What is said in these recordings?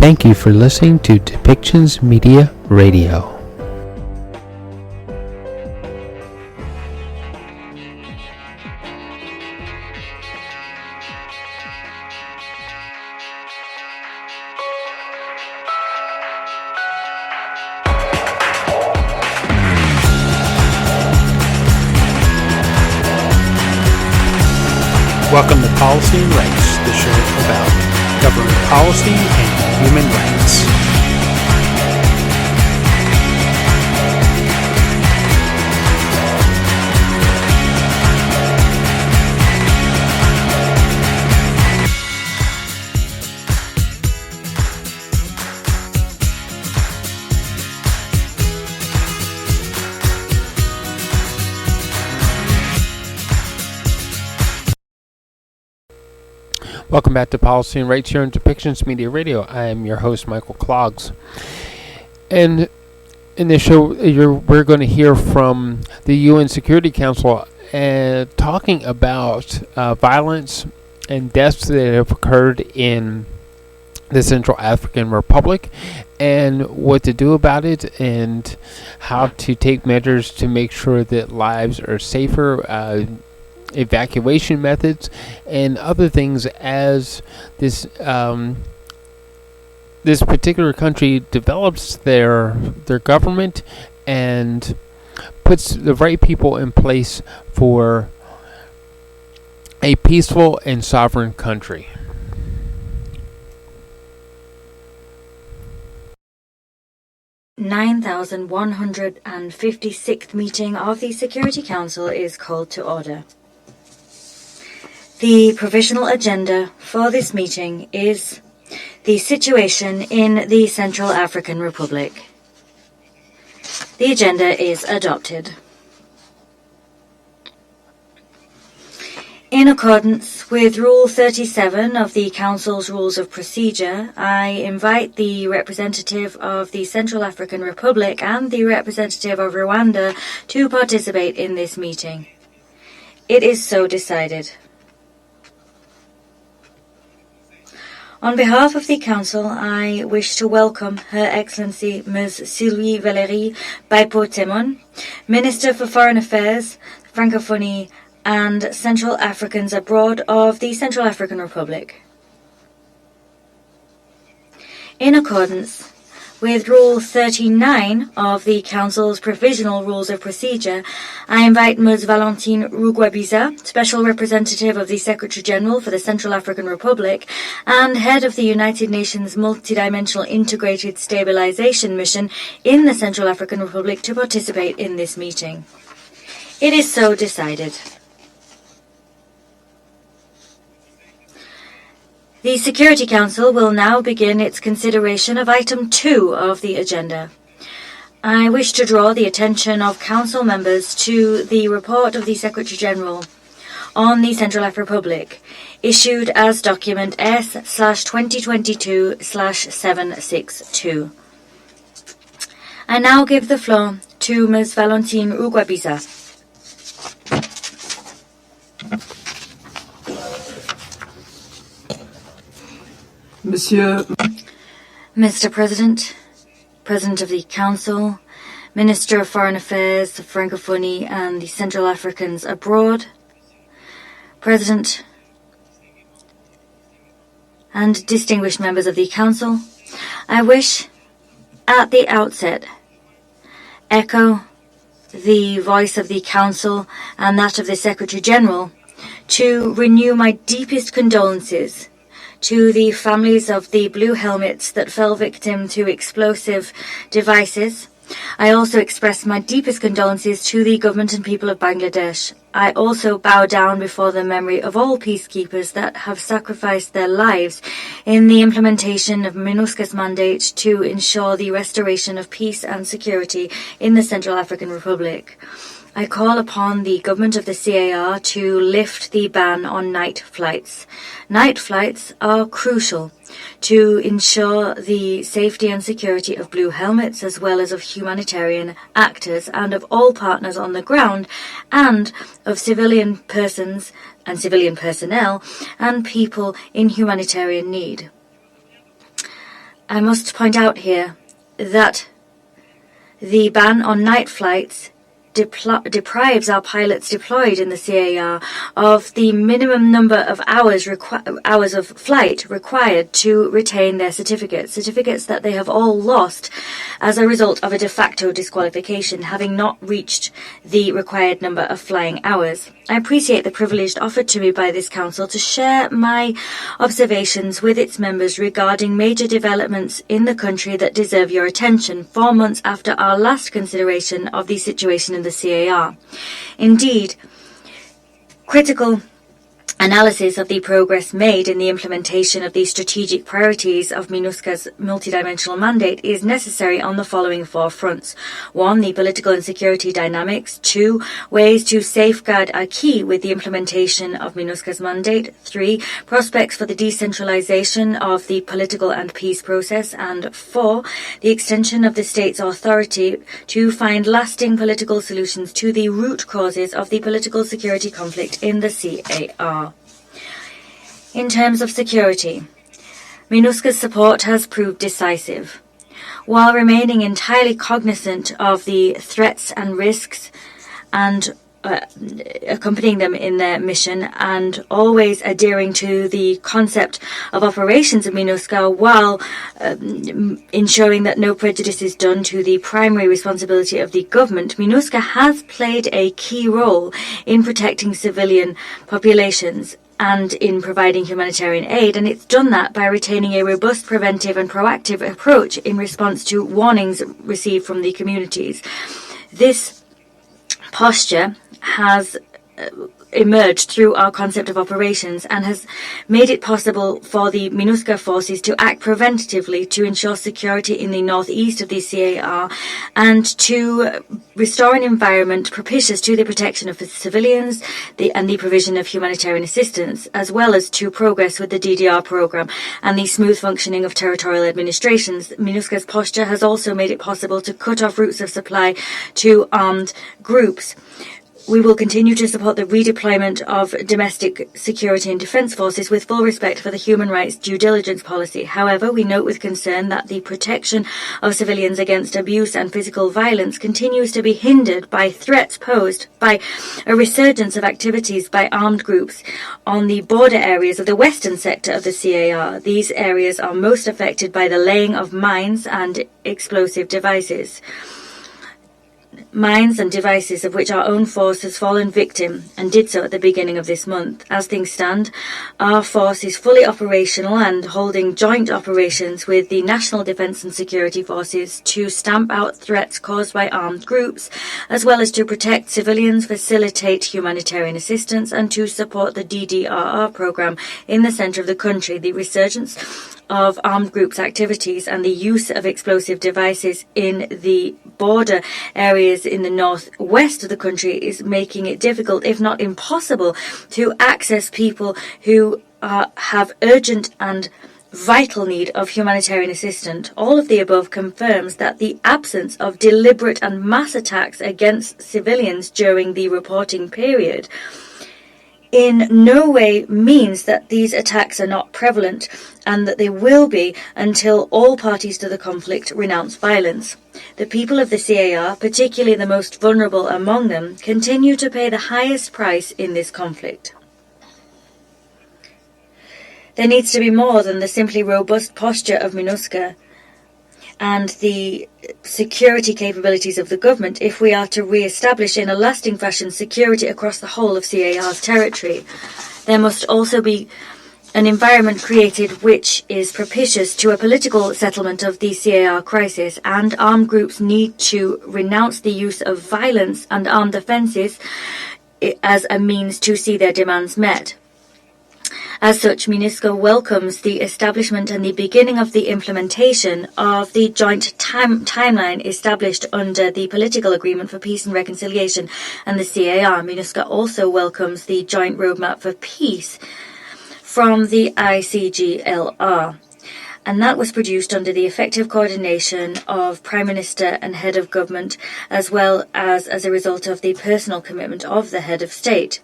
Thank you for listening to Depictions Media Radio. Welcome to Policy and Rights, the show about government policy and human rights. Welcome back to Policy and Rights here on Depictions Media Radio. I am your host, Michael Clogs. And in this show, we're going to hear from the UN Security Council talking about violence and deaths that have occurred in the Central African Republic and what to do about it and how to take measures to make sure that lives are safer, evacuation methods and other things as this this particular country develops their government and puts the right people in place for a peaceful and sovereign country. (9,156th) meeting of the Security Council is called to order. The provisional agenda for this meeting is the situation in the Central African Republic. The agenda is adopted. In accordance with Rule 37 of the Council's Rules of Procedure, I invite the representative of the Central African Republic and the representative of Rwanda to participate in this meeting. It is so decided. On behalf of the Council, I wish to welcome Her Excellency Ms. Sylvie Valérie Baipo-Temon, Minister for Foreign Affairs, Francophonie and Central Africans Abroad of the Central African Republic. In accordance with Rule 39 of the Council's Provisional Rules of Procedure, I invite Ms. Valentine Rugwabiza, Special Representative of the Secretary-General for the Central African Republic and Head of the United Nations Multidimensional Integrated Stabilization Mission in the Central African Republic to participate in this meeting. It is so decided. The Security Council will now begin its consideration of Item 2 of the agenda. I wish to draw the attention of Council members to the report of the Secretary-General on the Central African Republic, issued as document S/2022/762. I now give the floor to Ms. Valentine Rugwabiza. Mr. President, President of the Council, Minister of Foreign Affairs, Francophonie and the Central Africans Abroad, President and distinguished members of the Council, I wish at the outset echo the voice of the Council and that of the Secretary-General to renew my deepest condolences to the families of the blue helmets that fell victim to explosive devices. I also express my deepest condolences to the government and people of Bangladesh. I also bow down before the memory of all peacekeepers that have sacrificed their lives in the implementation of MINUSCA's mandate to ensure the restoration of peace and security in the Central African Republic. I call upon the government of the CAR to lift the ban on night flights. Night flights are crucial to ensure the safety and security of blue helmets as well as of humanitarian actors and of all partners on the ground and of civilian persons and civilian personnel and people in humanitarian need. I must point out here that the ban on night flights deprives our pilots deployed in the CAR of the minimum number of hours of flight required to retain their certificates that they have all lost as a result of a de facto disqualification, having not reached the required number of flying hours. I appreciate the privilege offered to me by this council to share my observations with its members regarding major developments in the country that deserve your attention 4 months after our last consideration of the situation in the CAR. Indeed, critical analysis of the progress made in the implementation of the strategic priorities of MINUSCA's multidimensional mandate is necessary on the following 4 fronts. 1. The political and security dynamics. 2. Ways to safeguard are key with the implementation of MINUSCA's mandate. 3. Prospects for the decentralization of the political and peace process. And 4. The extension of the state's authority to find lasting political solutions to the root causes of the political security conflict in the CAR. In terms of security, MINUSCA's support has proved decisive. While remaining entirely cognizant of the threats and risks and accompanying them in their mission, and always adhering to the concept of operations of MINUSCA while ensuring that no prejudice is done to the primary responsibility of the government, MINUSCA has played a key role in protecting civilian populations and in providing humanitarian aid, and it's done that by retaining a robust, preventive and proactive approach in response to warnings received from the communities. This posture has emerged through our concept of operations and has made it possible for the MINUSCA forces to act preventatively to ensure security in the northeast of the CAR and to restore an environment propitious to the protection of the civilians and the provision of humanitarian assistance, as well as to progress with the DDR program and the smooth functioning of territorial administrations. MINUSCA's posture has also made it possible to cut off routes of supply to armed groups. We will continue to support the redeployment of domestic security and defence forces with full respect for the human rights due diligence policy. However, we note with concern that the protection of civilians against abuse and physical violence continues to be hindered by threats posed by a resurgence of activities by armed groups on the border areas of the western sector of the CAR. These areas are most affected by the laying of mines and explosive devices. Mines and devices of which our own force has fallen victim and did so at the beginning of this month. As things stand, our force is fully operational and holding joint operations with the National Defence and Security Forces to stamp out threats caused by armed groups, as well as to protect civilians, facilitate humanitarian assistance and to support the DDRR program in the centre of the country. The resurgence of armed groups' activities and the use of explosive devices in the border areas in the northwest of the country is making it difficult, if not impossible, to access people who have urgent and vital need of humanitarian assistance. All of the above confirms that the absence of deliberate and mass attacks against civilians during the reporting period in no way means that these attacks are not prevalent and that they will be until all parties to the conflict renounce violence. The people of the CAR, particularly the most vulnerable among them, continue to pay the highest price in this conflict. There needs to be more than the simply robust posture of MINUSCA and the security capabilities of the government if we are to re-establish in a lasting fashion security across the whole of CAR's territory. There must also be an environment created which is propitious to a political settlement of the CAR crisis, and armed groups need to renounce the use of violence and armed offences as a means to see their demands met. As such, MINUSCA welcomes the establishment and the beginning of the implementation of the joint timeline established under the Political Agreement for Peace and Reconciliation and the CAR. MINUSCA also welcomes the Joint Roadmap for Peace from the ICGLR, and that was produced under the effective coordination of Prime Minister and Head of Government, as well as a result of the personal commitment of the Head of State.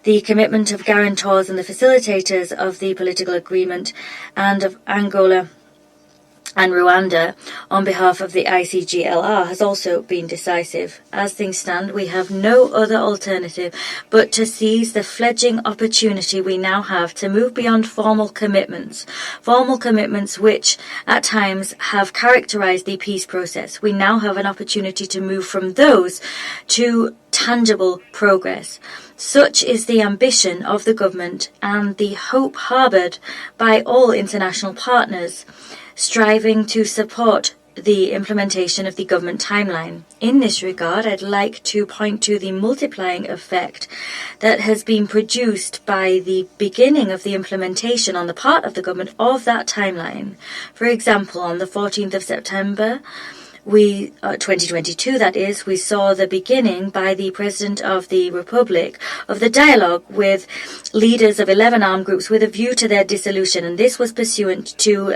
The commitment of guarantors and the facilitators of the political agreement and of Angola and Rwanda on behalf of the ICGLR has also been decisive. As things stand, we have no other alternative but to seize the fledgling opportunity we now have to move beyond formal commitments which at times have characterized the peace process. We now have an opportunity to move from those to tangible progress. Such is the ambition of the government and the hope harboured by all international partners, striving to support the implementation of the government timeline. In this regard, I'd like to point to the multiplying effect that has been produced by the beginning of the implementation on the part of the government of that timeline. For example, on the 14th of September, 2022 that is, we saw the beginning by the President of the Republic of the dialogue with leaders of 11 armed groups with a view to their dissolution, and this was pursuant to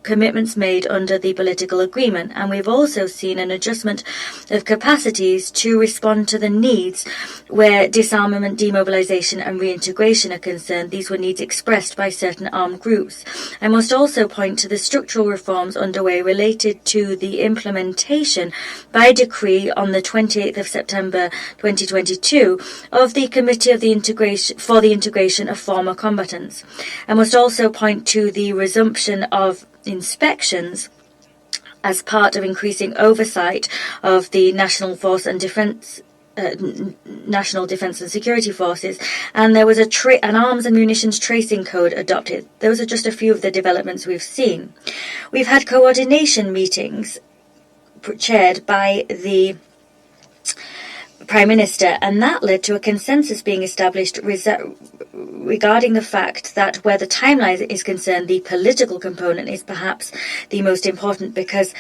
commitments made under the political agreement. And we've also seen an adjustment of capacities to respond to the needs where disarmament, demobilization and reintegration are concerned. These were needs expressed by certain armed groups. I must also point to the structural reforms underway related to the implementation by decree on the 28th of September 2022 of the Committee of the Integration of Former Combatants. I must also point to the resumption of inspections as part of increasing oversight of the National Defence and Security Forces, and there was an arms and munitions tracing code adopted. Those are just a few of the developments we've seen. We've had coordination meetings chaired by the Prime Minister, and that led to a consensus being established regarding the fact that where the timeline is concerned, the political component is perhaps the most important, because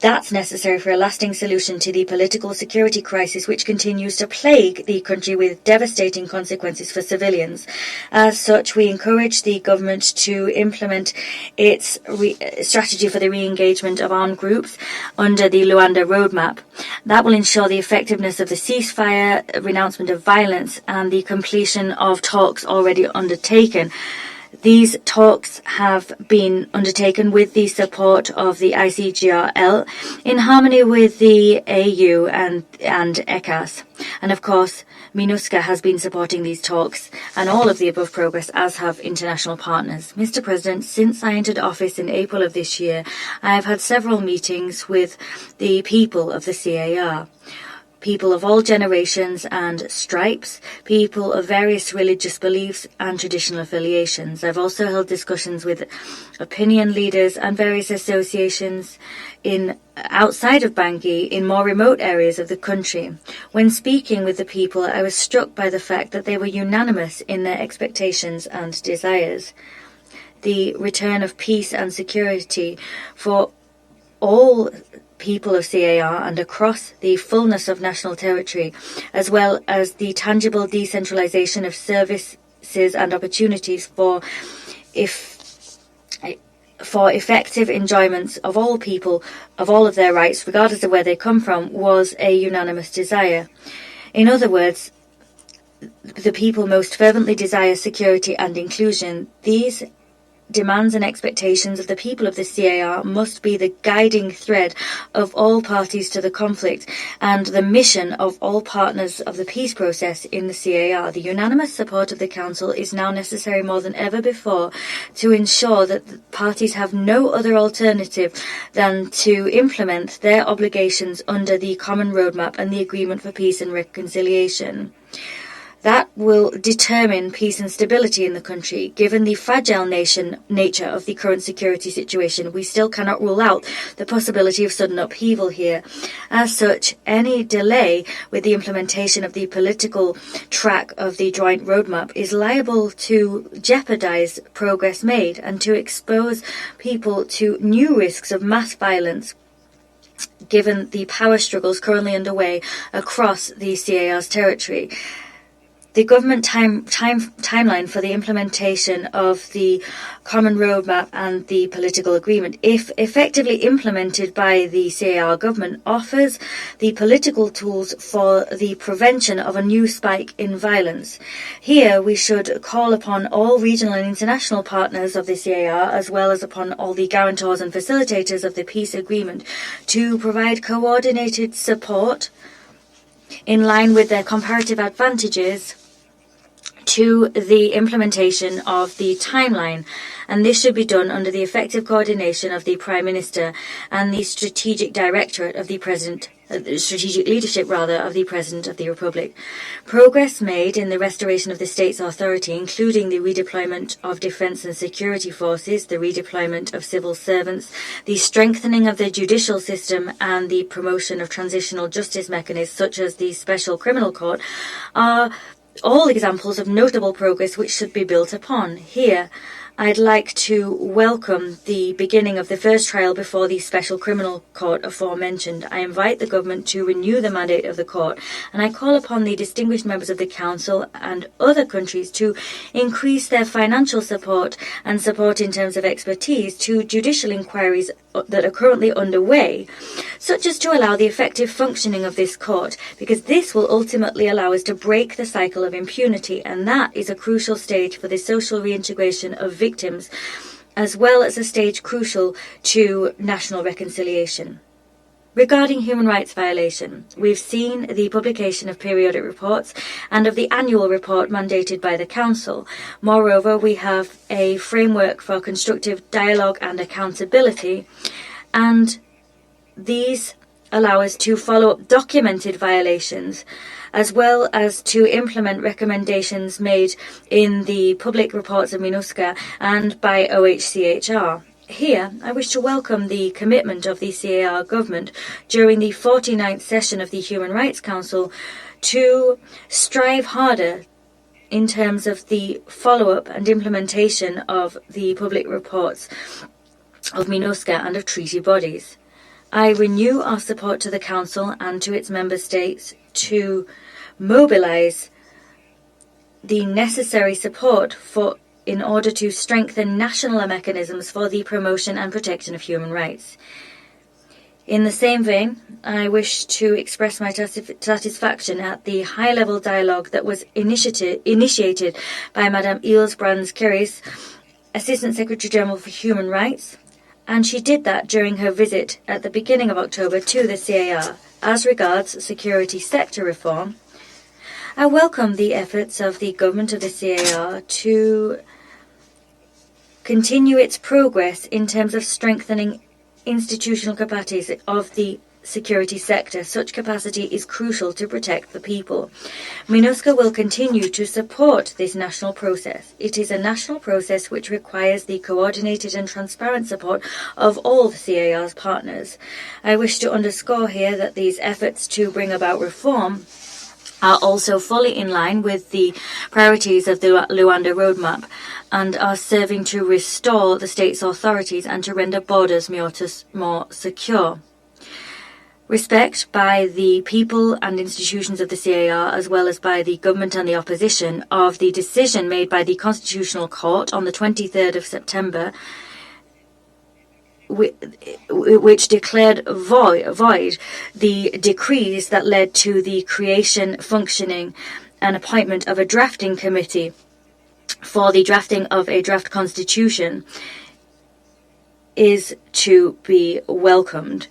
that's necessary for a lasting solution to the political security crisis which continues to plague the country with devastating consequences for civilians. As such, we encourage the government to implement its strategy for the re-engagement of armed groups under the Luanda roadmap. That will ensure the effectiveness of the ceasefire, renouncement of violence, and the completion of talks already undertaken. These talks have been undertaken with the support of the ICGRL in harmony with the AU and ECAS. And of course, MINUSCA has been supporting these talks and all of the above progress, as have international partners. Mr. President, since I entered office in April of this year, I have had several meetings with the people of the CAR. People of all generations and stripes, people of various religious beliefs and traditional affiliations. I've also held discussions with opinion leaders and various associations outside of Bangui in more remote areas of the country. When speaking with the people, I was struck by the fact that they were unanimous in their expectations and desires. The return of peace and security for all people of CAR and across the fullness of national territory, as well as the tangible decentralization of services and opportunities for effective enjoyments of all people, of all of their rights, regardless of where they come from, was a unanimous desire. In other words, the people most fervently desire security and inclusion. These demands and expectations of the people of the CAR must be the guiding thread of all parties to the conflict and the mission of all partners of the peace process in the CAR. The unanimous support of the Council is now necessary more than ever before to ensure that the parties have no other alternative than to implement their obligations under the Common Roadmap and the Agreement for Peace and Reconciliation. That will determine peace and stability in the country. Given the fragile nature of the current security situation, we still cannot rule out the possibility of sudden upheaval here. As such, any delay with the implementation of the political track of the joint roadmap is liable to jeopardize progress made and to expose people to new risks of mass violence, given the power struggles currently underway across the CAR's territory. the government timeline for the implementation of the common roadmap and the political agreement, if effectively implemented by the CAR government, offers the political tools for the prevention of a new spike in violence. Here we should call upon all regional and international partners of the CAR, as well as upon all the guarantors and facilitators of the peace agreement, to provide coordinated support in line with their comparative advantages to the implementation of the timeline, and this should be done under the effective coordination of the Prime Minister and the strategic directorate of the strategic leadership of the President of the Republic. Progress made in the restoration of the state's authority, including the redeployment of defence and security forces, the redeployment of civil servants, the strengthening of the judicial system, and the promotion of transitional justice mechanisms such as the Special Criminal Court, are all examples of notable progress which should be built upon. Here, I'd like to welcome the beginning of the first trial before the Special Criminal Court aforementioned. I invite the government to renew the mandate of the court, and I call upon the distinguished members of the Council and other countries to increase their financial support and support in terms of expertise to judicial inquiries that are currently underway, such as to allow the effective functioning of this court, because this will ultimately allow us to break the cycle of impunity, and that is a crucial stage for the social reintegration of victims, as well as a stage crucial to national reconciliation. Regarding human rights violation, we've seen the publication of periodic reports and of the annual report mandated by the Council. Moreover, we have a framework for constructive dialogue and accountability, and these allow us to follow up documented violations, as well as to implement recommendations made in the public reports of MINUSCA and by OHCHR. Here, I wish to welcome the commitment of the CAR government during the 49th session of the Human Rights Council to strive harder in terms of the follow-up and implementation of the public reports of MINUSCA and of treaty bodies. I renew our support to the Council and to its member states to mobilize the necessary support in order to strengthen national mechanisms for the promotion and protection of human rights. In the same vein, I wish to express my satisfaction at the high-level dialogue that was initiated by Madame Ilse Brands-Keris, Assistant Secretary General for Human Rights, and she did that during her visit at the beginning of October to the CAR. As regards security sector reform, I welcome the efforts of the government of the CAR to continue its progress in terms of strengthening institutional capacities of the security sector. Such capacity is crucial to protect the people. MINUSCA will continue to support this national process. It is a national process which requires the coordinated and transparent support of all the CAR's partners. I wish to underscore here that these efforts to bring about reform are also fully in line with the priorities of the Luanda Roadmap and are serving to restore the state's authorities and to render borders more secure. Respect by the people and institutions of the CAR, as well as by the government and the opposition, of the decision made by the Constitutional Court on the 23rd of September, which declared void the decrees that led to the creation, functioning, and appointment of a drafting committee for the drafting of a draft constitution, is to be welcomed.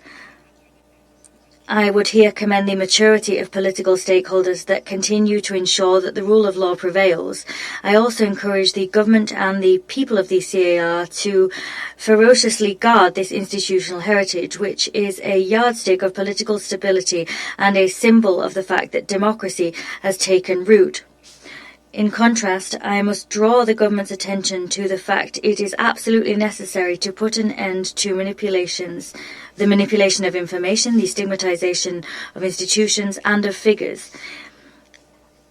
I would here commend the maturity of political stakeholders that continue to ensure that the rule of law prevails. I also encourage the government and the people of the CAR to ferociously guard this institutional heritage, which is a yardstick of political stability and a symbol of the fact that democracy has taken root. In contrast, I must draw the government's attention to the fact it is absolutely necessary to put an end to the manipulation of information, the stigmatization of institutions and of figures.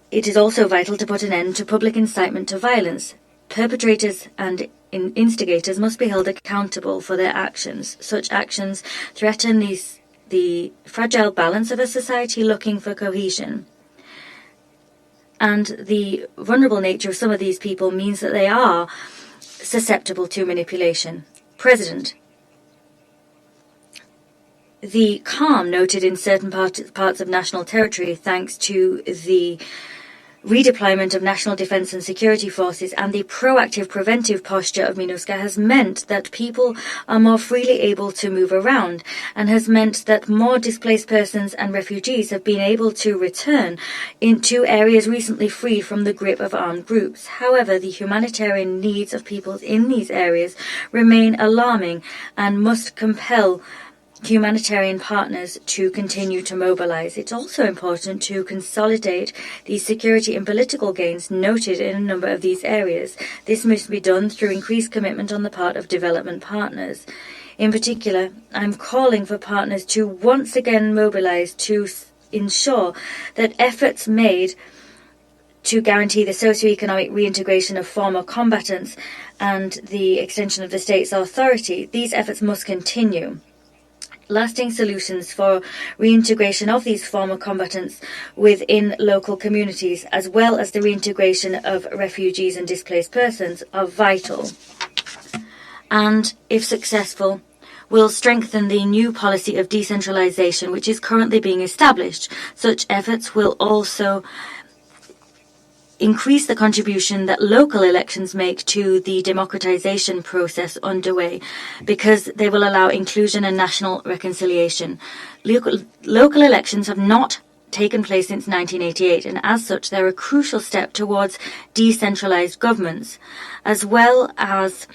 It is also vital to put an end to public incitement to violence. Perpetrators and instigators must be held accountable for their actions. Such actions threaten the fragile balance of a society looking for cohesion. And the vulnerable nature of some of these people means that they are susceptible to manipulation. President, the calm noted in certain parts of national territory thanks to the redeployment of national defense and security forces and the proactive preventive posture of MINUSCA has meant that people are more freely able to move around and has meant that more displaced persons and refugees have been able to return into areas recently freed from the grip of armed groups. However, the humanitarian needs of people in these areas remain alarming and must compel humanitarian partners to continue to mobilize. It's also important to consolidate the security and political gains noted in a number of these areas. This must be done through increased commitment on the part of development partners. In particular, I'm calling for partners to once again mobilize to ensure that efforts made to guarantee the socio-economic reintegration of former combatants and the extension of the state's authority, these efforts must continue. Lasting solutions for reintegration of these former combatants within local communities, as well as the reintegration of refugees and displaced persons, are vital. And, if successful, will strengthen the new policy of decentralization which is currently being established. Such efforts will also increase the contribution that local elections make to the democratization process underway, because they will allow inclusion and national reconciliation. Local elections have not taken place since 1988, and as such they're a crucial step towards decentralized governments, as well as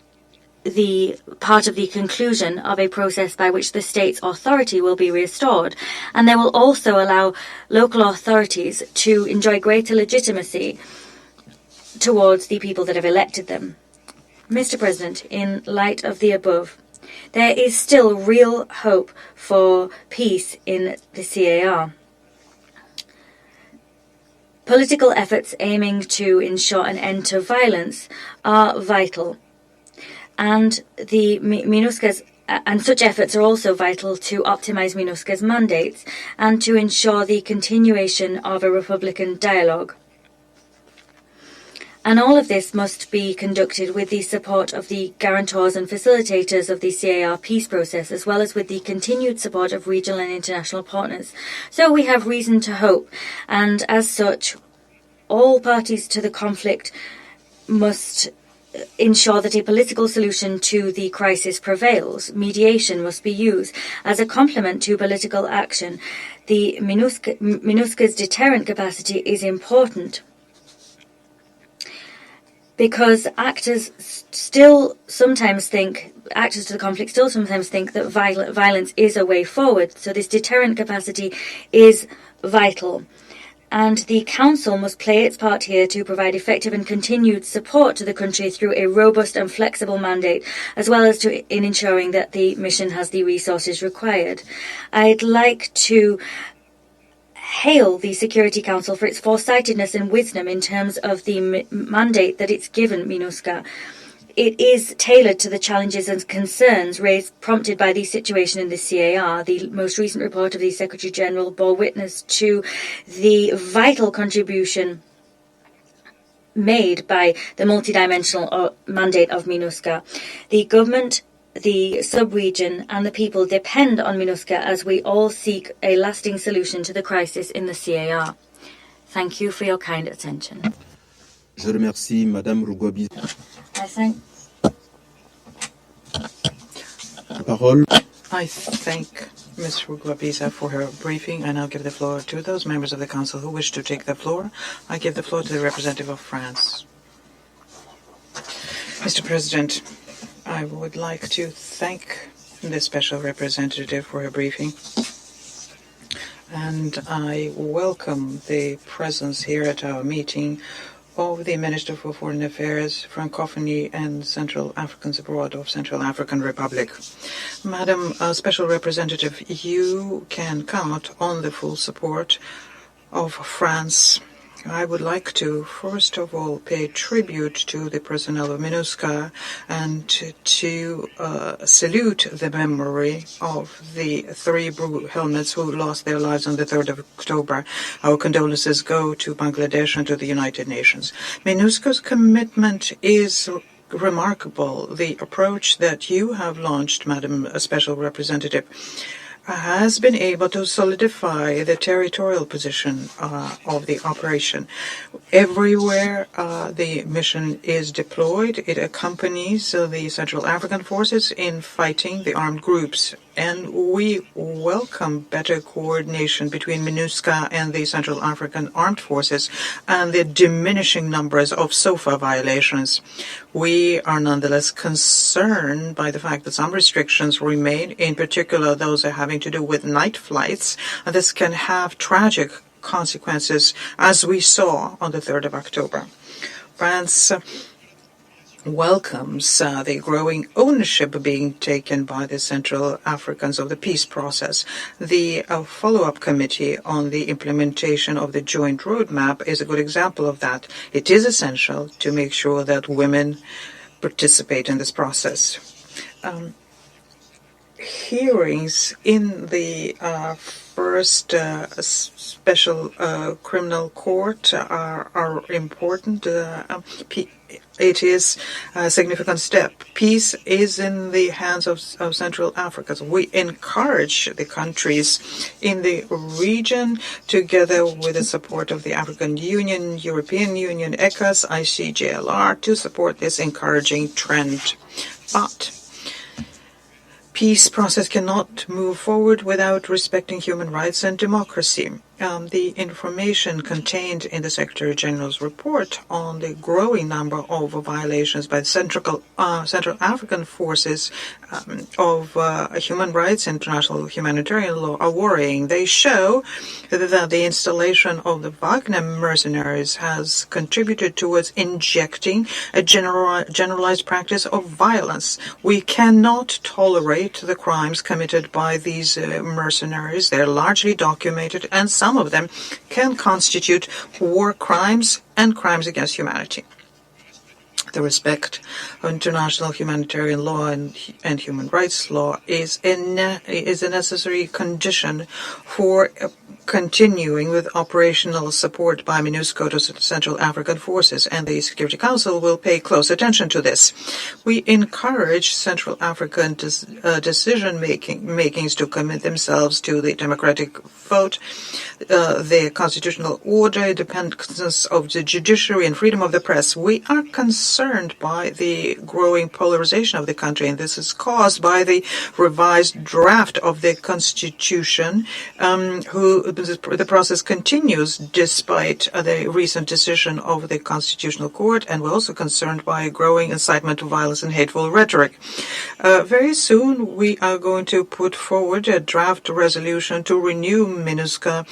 the part of the conclusion of a process by which the state's authority will be restored, and they will also allow local authorities to enjoy greater legitimacy towards the people that have elected them. Mr. President, in light of the above, there is still real hope for peace in the CAR. Political efforts aiming to ensure an end to violence are vital, and the MINUSCA's and such efforts are also vital to optimize MINUSCA's mandates and to ensure the continuation of a Republican dialogue. And all of this must be conducted with the support of the guarantors and facilitators of the CAR peace process, as well as with the continued support of regional and international partners. So we have reason to hope, and as such, all parties to the conflict must ensure that a political solution to the crisis prevails. Mediation must be used as a complement to political action. The MINUSCA's deterrent capacity is important, because actors to the conflict still sometimes think that violence is a way forward. So this deterrent capacity is vital. And the Council must play its part here to provide effective and continued support to the country through a robust and flexible mandate, as well as in ensuring that the mission has the resources required. I'd like to hail the Security Council for its foresightedness and wisdom in terms of the mandate that it's given MINUSCA. It is tailored to the challenges and concerns prompted by the situation in the CAR. The most recent report of the Secretary General bore witness to the vital contribution made by the multidimensional mandate of MINUSCA. The government, the sub-region and the people depend on MINUSCA as we all seek a lasting solution to the crisis in the CAR. Thank you for your kind attention. Je remercie Madame Rugwabiza. I thank Ms. Rugwabiza for her briefing. I now give the floor to those members of the Council who wish to take the floor. I give the floor to the representative of France. Mr. President, I would like to thank the Special Representative for her briefing. And I welcome the presence here at our meeting of the Minister for Foreign Affairs, Francophonie and Central Africans Abroad of Central African Republic. Madam Special Representative, you can count on the full support of France I would like to, first of all, pay tribute to the personnel of MINUSCA and to salute the memory of the 3 blue helmets who lost their lives on the 3rd of October. Our condolences go to Bangladesh and to the United Nations. MINUSCA's commitment is remarkable. The approach that you have launched, Madam Special Representative, has been able to solidify the territorial position of the operation. Everywhere the mission is deployed, it accompanies the Central African forces in fighting the armed groups. And we welcome better coordination between MINUSCA and the Central African Armed Forces and the diminishing numbers of SOFA violations. We are nonetheless concerned by the fact that some restrictions remain, in particular those having to do with night flights, and this can have tragic consequences, as we saw on the 3rd of October. France welcomes the growing ownership being taken by the Central Africans of the peace process. The follow-up committee on the implementation of the joint roadmap is a good example of that. It is essential to make sure that women participate in this process. Hearings in the first special criminal court are important. It is a significant step. Peace is in the hands of Central Africa. So we encourage the countries in the region, together with the support of the African Union, European Union, ECOWAS, ICJLR, to support this encouraging trend. But peace process cannot move forward without respecting human rights and democracy. The information contained in the Secretary General's report on the growing number of violations by the Central African forces of human rights, international humanitarian law are worrying. They show that the installation of the Wagner mercenaries has contributed towards injecting a generalized practice of violence. We cannot tolerate the crimes committed by these mercenaries. They're largely documented, and some of them can constitute war crimes and crimes against humanity. The respect of international humanitarian law and human rights law is a necessary condition for continuing with operational support by MINUSCA to Central African forces, and the Security Council will pay close attention to this. We encourage Central African decision-makings to commit themselves to the democratic vote, the constitutional order, independence of the judiciary, and freedom of the press. We are concerned by the growing polarization of the country, and this is caused by the revised draft of the constitution, the process continues despite the recent decision of the Constitutional Court, and we're also concerned by growing incitement to violence and hateful rhetoric. Very soon we are going to put forward a draft resolution to renew MINUSCA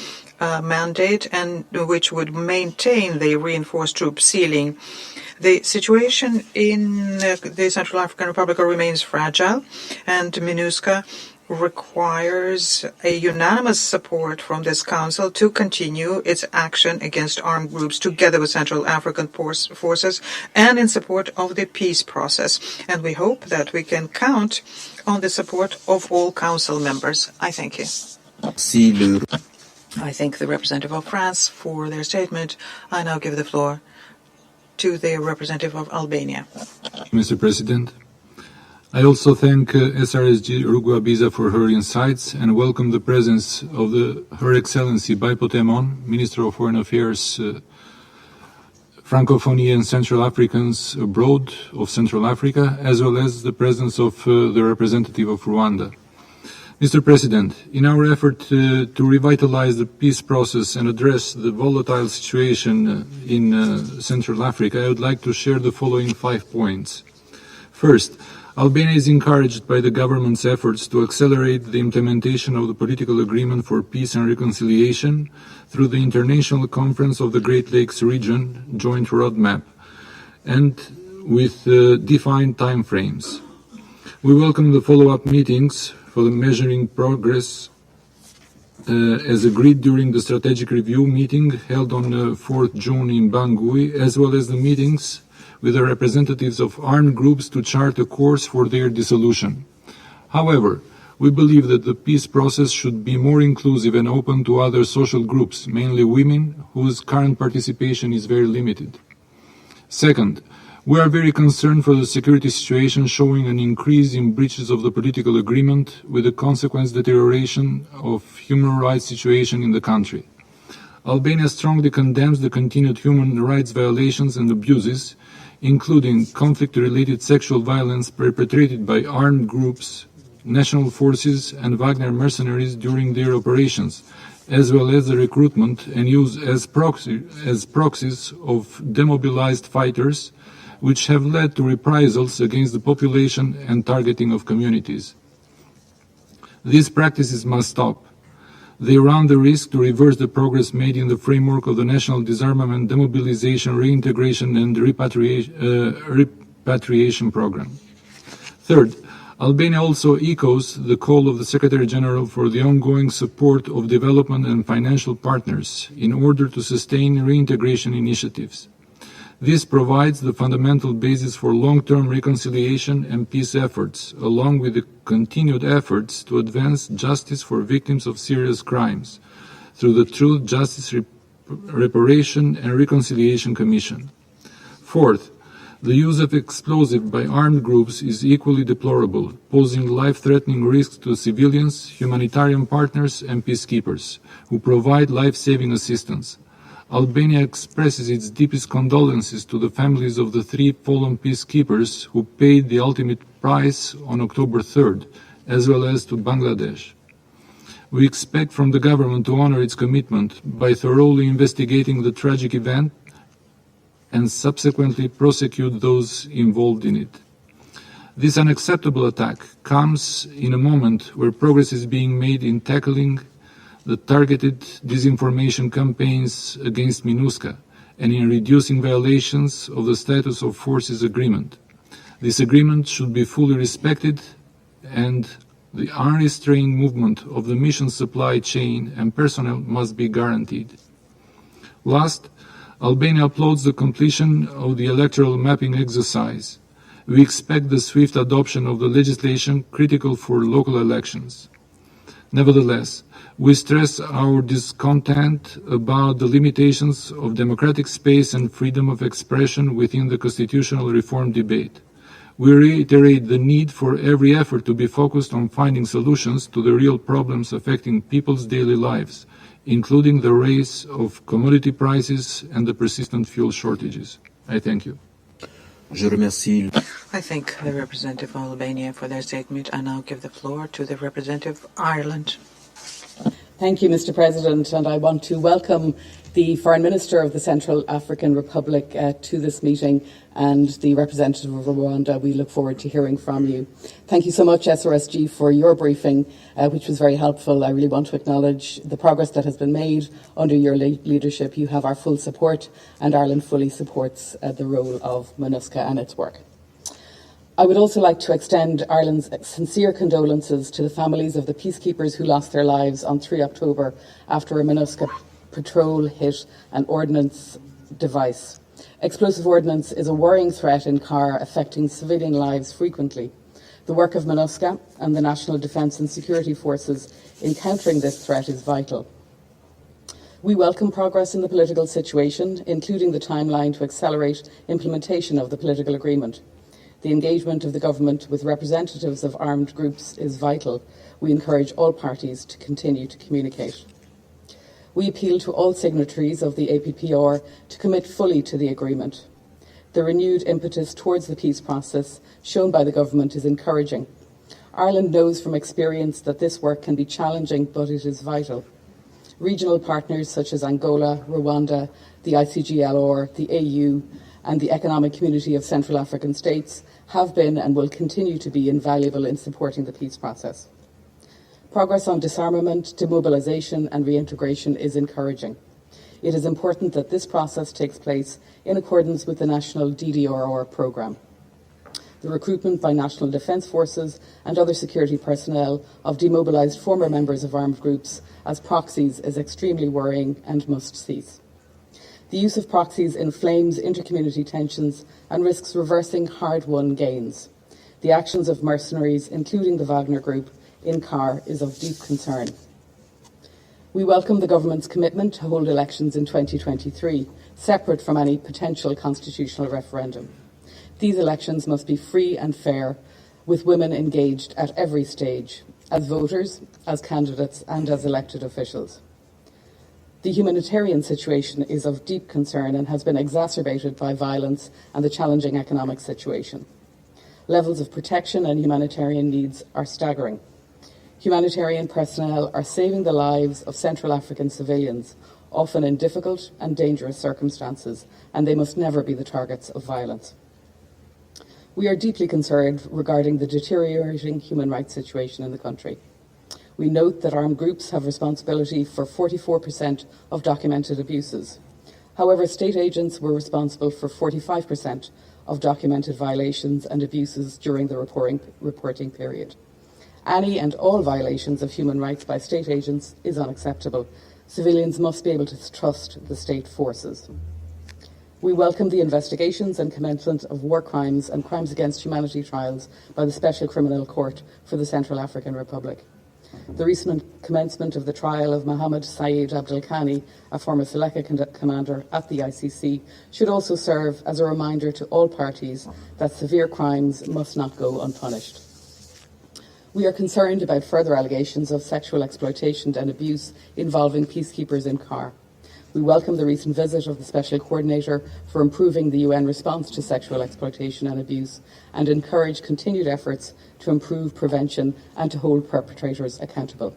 mandate, and which would maintain the reinforced troop ceiling. The situation in the Central African Republic remains fragile, and MINUSCA requires a unanimous support from this council to continue its action against armed groups together with Central African forces and in support of the peace process. And we hope that we can count on the support of all council members. I thank you. I thank the representative of France for their statement. I now give the floor to the representative of Albania. Mr. President, I also thank SRSG Rugwabiza for her insights and welcome the presence of Her Excellency Baipo Temon, Minister of Foreign Affairs, Francophonie and Central Africans abroad of Central Africa, as well as the presence of the representative of Rwanda. Mr. President, in our effort to revitalize the peace process and address the volatile situation in Central Africa, I would like to share the following 5 points. First, Albania is encouraged by the government's efforts to accelerate the implementation of the political agreement for peace and reconciliation through the International Conference of the Great Lakes Region Joint Roadmap, and with defined timeframes. We welcome the follow-up meetings for the measuring progress as agreed during the strategic review meeting held on 4th June in Bangui, as well as the meetings with the representatives of armed groups to chart a course for their dissolution. However, we believe that the peace process should be more inclusive and open to other social groups, mainly women, whose current participation is very limited. Second, we are very concerned for the security situation, showing an increase in breaches of the political agreement with the consequent deterioration of human rights situation in the country. Albania strongly condemns the continued human rights violations and abuses, including conflict-related sexual violence perpetrated by armed groups, national forces and Wagner mercenaries during their operations, as well as the recruitment and use as proxies of demobilized fighters, which have led to reprisals against the population and targeting of communities. These practices must stop. They run the risk to reverse the progress made in the framework of the National Disarmament, Demobilization, Reintegration and Repatriation Program. Third, Albania also echoes the call of the Secretary General for the ongoing support of development and financial partners in order to sustain reintegration initiatives. This provides the fundamental basis for long-term reconciliation and peace efforts, along with the continued efforts to advance justice for victims of serious crimes through the Truth, Justice, Reparation and Reconciliation Commission. Fourth, the use of explosives by armed groups is equally deplorable, posing life-threatening risks to civilians, humanitarian partners and peacekeepers who provide life-saving assistance. Albania expresses its deepest condolences to the families of the 3 fallen peacekeepers who paid the ultimate price on October 3rd, as well as to Bangladesh. We expect from the government to honor its commitment by thoroughly investigating the tragic event and subsequently prosecute those involved in it. This unacceptable attack comes in a moment where progress is being made in tackling the targeted disinformation campaigns against MINUSCA and in reducing violations of the Status of Forces Agreement. This agreement should be fully respected and the unrestrained movement of the mission supply chain and personnel must be guaranteed. Last, Albania applauds the completion of the electoral mapping exercise. We expect the swift adoption of the legislation critical for local elections. Nevertheless, we stress our discontent about the limitations of democratic space and freedom of expression within the constitutional reform debate. We reiterate the need for every effort to be focused on finding solutions to the real problems affecting people's daily lives, including the rise of commodity prices and the persistent fuel shortages. I thank you. Je remercie. I thank the representative of Albania for their statement and now give the floor to the representative of Ireland. Thank you, Mr. President, and I want to welcome the Foreign Minister of the Central African Republic to this meeting and the representative of Rwanda. We look forward to hearing from you. Thank you so much, SRSG, for your briefing, which was very helpful. I really want to acknowledge the progress that has been made under your leadership. You have our full support, and Ireland fully supports the role of MINUSCA and its work. I would also like to extend Ireland's sincere condolences to the families of the peacekeepers who lost their lives on 3 October after a MINUSCA patrol hit an ordnance device. Explosive ordnance is a worrying threat in Car, affecting civilian lives frequently. The work of MINUSCA and the National Defence and Security Forces in countering this threat is vital. We welcome progress in the political situation, including the timeline to accelerate implementation of the political agreement. The engagement of the government with representatives of armed groups is vital. We encourage all parties to continue to communicate. We appeal to all signatories of the APPR to commit fully to the agreement. The renewed impetus towards the peace process shown by the government is encouraging. Ireland knows from experience that this work can be challenging, but it is vital. Regional partners such as Angola, Rwanda, the ICGLR, the AU, and the Economic Community of Central African States have been and will continue to be invaluable in supporting the peace process. Progress on disarmament, demobilization and reintegration is encouraging. It is important that this process takes place in accordance with the national DDRR programme. the recruitment by national defence forces and other security personnel of demobilised former members of armed groups as proxies is extremely worrying and must cease. The use of proxies inflames intercommunity tensions and risks reversing hard-won gains. The actions of mercenaries, including the Wagner Group, in CAR is of deep concern. We welcome the government's commitment to hold elections in 2023, separate from any potential constitutional referendum. These elections must be free and fair, with women engaged at every stage, as voters, as candidates and as elected officials. The humanitarian situation is of deep concern and has been exacerbated by violence and the challenging economic situation. Levels of protection and humanitarian needs are staggering. Humanitarian personnel are saving the lives of Central African civilians, often in difficult and dangerous circumstances, and they must never be the targets of violence. We are deeply concerned regarding the deteriorating human rights situation in the country. We note that armed groups have responsibility for 44% of documented abuses. However, state agents were responsible for 45% of documented violations and abuses during the reporting period. Any and all violations of human rights by state agents is unacceptable. Civilians must be able to trust the state forces. We welcome the investigations and commencement of war crimes and crimes against humanity trials by the Special Criminal Court for the Central African Republic. The recent commencement of the trial of Mohammed Saeed Abdelkhani, a former Seleka commander at the ICC, should also serve as a reminder to all parties that severe crimes must not go unpunished. We are concerned about further allegations of sexual exploitation and abuse involving peacekeepers in CAR. We welcome the recent visit of the Special Coordinator for improving the UN response to sexual exploitation and abuse and encourage continued efforts to improve prevention and to hold perpetrators accountable.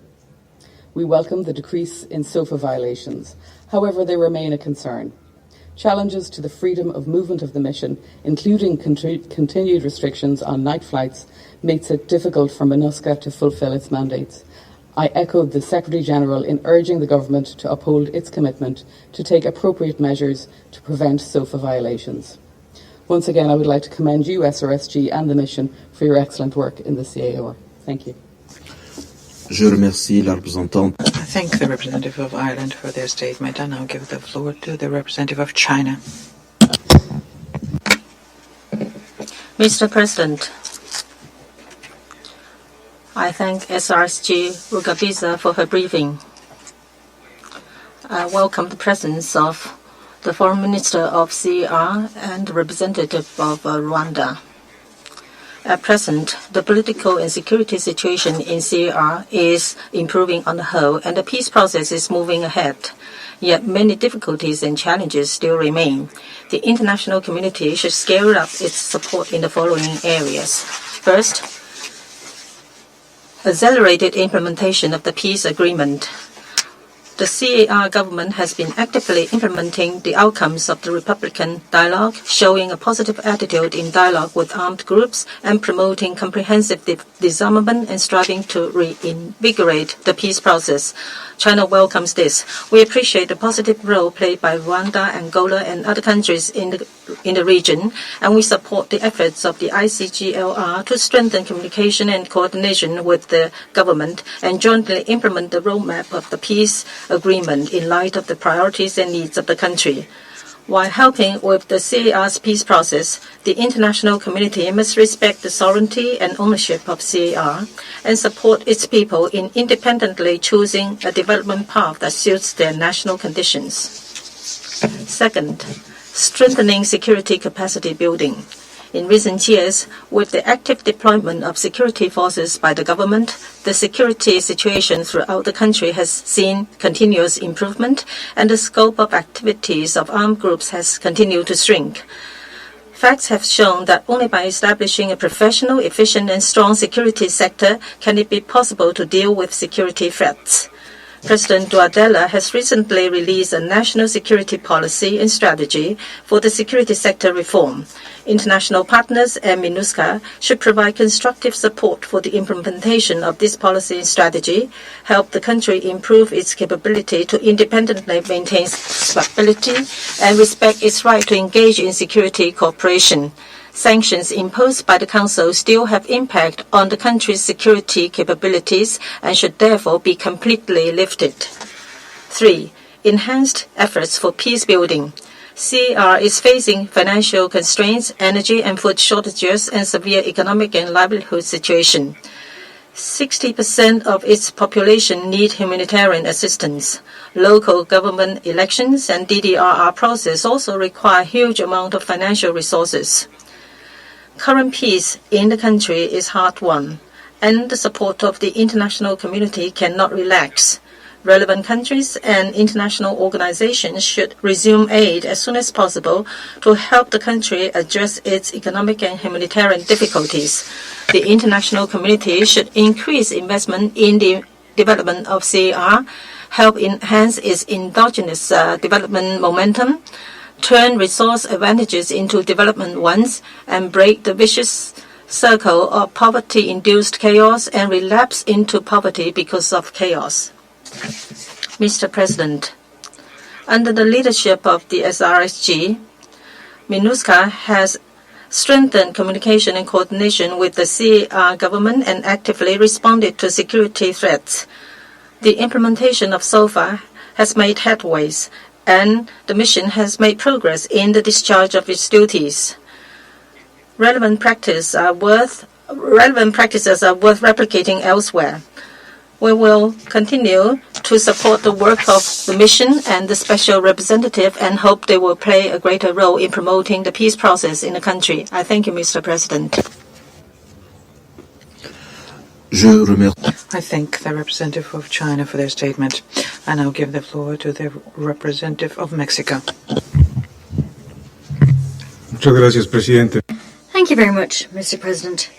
We welcome the decrease in SOFA violations. However, they remain a concern. Challenges to the freedom of movement of the mission, including continued restrictions on night flights, makes it difficult for MINUSCA to fulfil its mandates. I echoed the Secretary-General in urging the government to uphold its commitment to take appropriate measures to prevent SOFA violations. Once again, I would like to commend you, SRSG, and the mission for your excellent work in the CAR. Thank you. Je remercie la représentante. I thank the representative of Ireland for their statement, and I'll give the floor to the representative of China. Mr. President, I thank SRSG Rugwabiza for her briefing. I welcome the presence of the Foreign Minister of CAR and the representative of Rwanda. At present, the political and security situation in CAR is improving on the whole, and the peace process is moving ahead. Yet many difficulties and challenges still remain. The international community should scale up its support in the following areas. First, accelerated implementation of the peace agreement. The CAR government has been actively implementing the outcomes of the Republican dialogue, showing a positive attitude in dialogue with armed groups and promoting comprehensive disarmament and striving to reinvigorate the peace process. China welcomes this. We appreciate the positive role played by Rwanda, Angola, and other countries in the region, and we support the efforts of the ICGLR to strengthen communication and coordination with the government and jointly implement the roadmap of the peace agreement in light of the priorities and needs of the country. While helping with the CAR's peace process, the international community must respect the sovereignty and ownership of CAR and support its people in independently choosing a development path that suits their national conditions. Second, strengthening security capacity building. In recent years, with the active deployment of security forces by the government, the security situation throughout the country has seen continuous improvement, and the scope of activities of armed groups has continued to shrink. Facts have shown that only by establishing a professional, efficient, and strong security sector can it be possible to deal with security threats. President Douadela has recently released a national security policy and strategy for the security sector reform. International partners and MINUSCA should provide constructive support for the implementation of this policy and strategy, help the country improve its capability to independently maintain stability, and respect its right to engage in security cooperation. Sanctions imposed by the Council still have impact on the country's security capabilities and should therefore be completely lifted. 3. Enhanced efforts for peace building. CAR is facing financial constraints, energy and food shortages, and severe economic and livelihood situation. 60% of its population need humanitarian assistance. Local government elections and DDRR process also require huge amount of financial resources. Current peace in the country is hard-won, and the support of the international community cannot relax. Relevant countries and international organizations should resume aid as soon as possible to help the country address its economic and humanitarian difficulties. The international community should increase investment in the development of CAR, help enhance its endogenous development momentum, turn resource advantages into development ones, and break the vicious circle of poverty-induced chaos and relapse into poverty because of chaos. Mr. President, under the leadership of the SRSG, MINUSCA has strengthened communication and coordination with the CAR government and actively responded to security threats. The implementation of SOFA has made headways, and the mission has made progress in the discharge of its duties. Relevant practices are worth replicating elsewhere. We will continue to support the work of the mission and the special representative and hope they will play a greater role in promoting the peace process in the country. I thank you, Mr. President. I thank the representative of China for their statement. I now give the floor to the representative of Mexico. Thank you very much, Mr. President.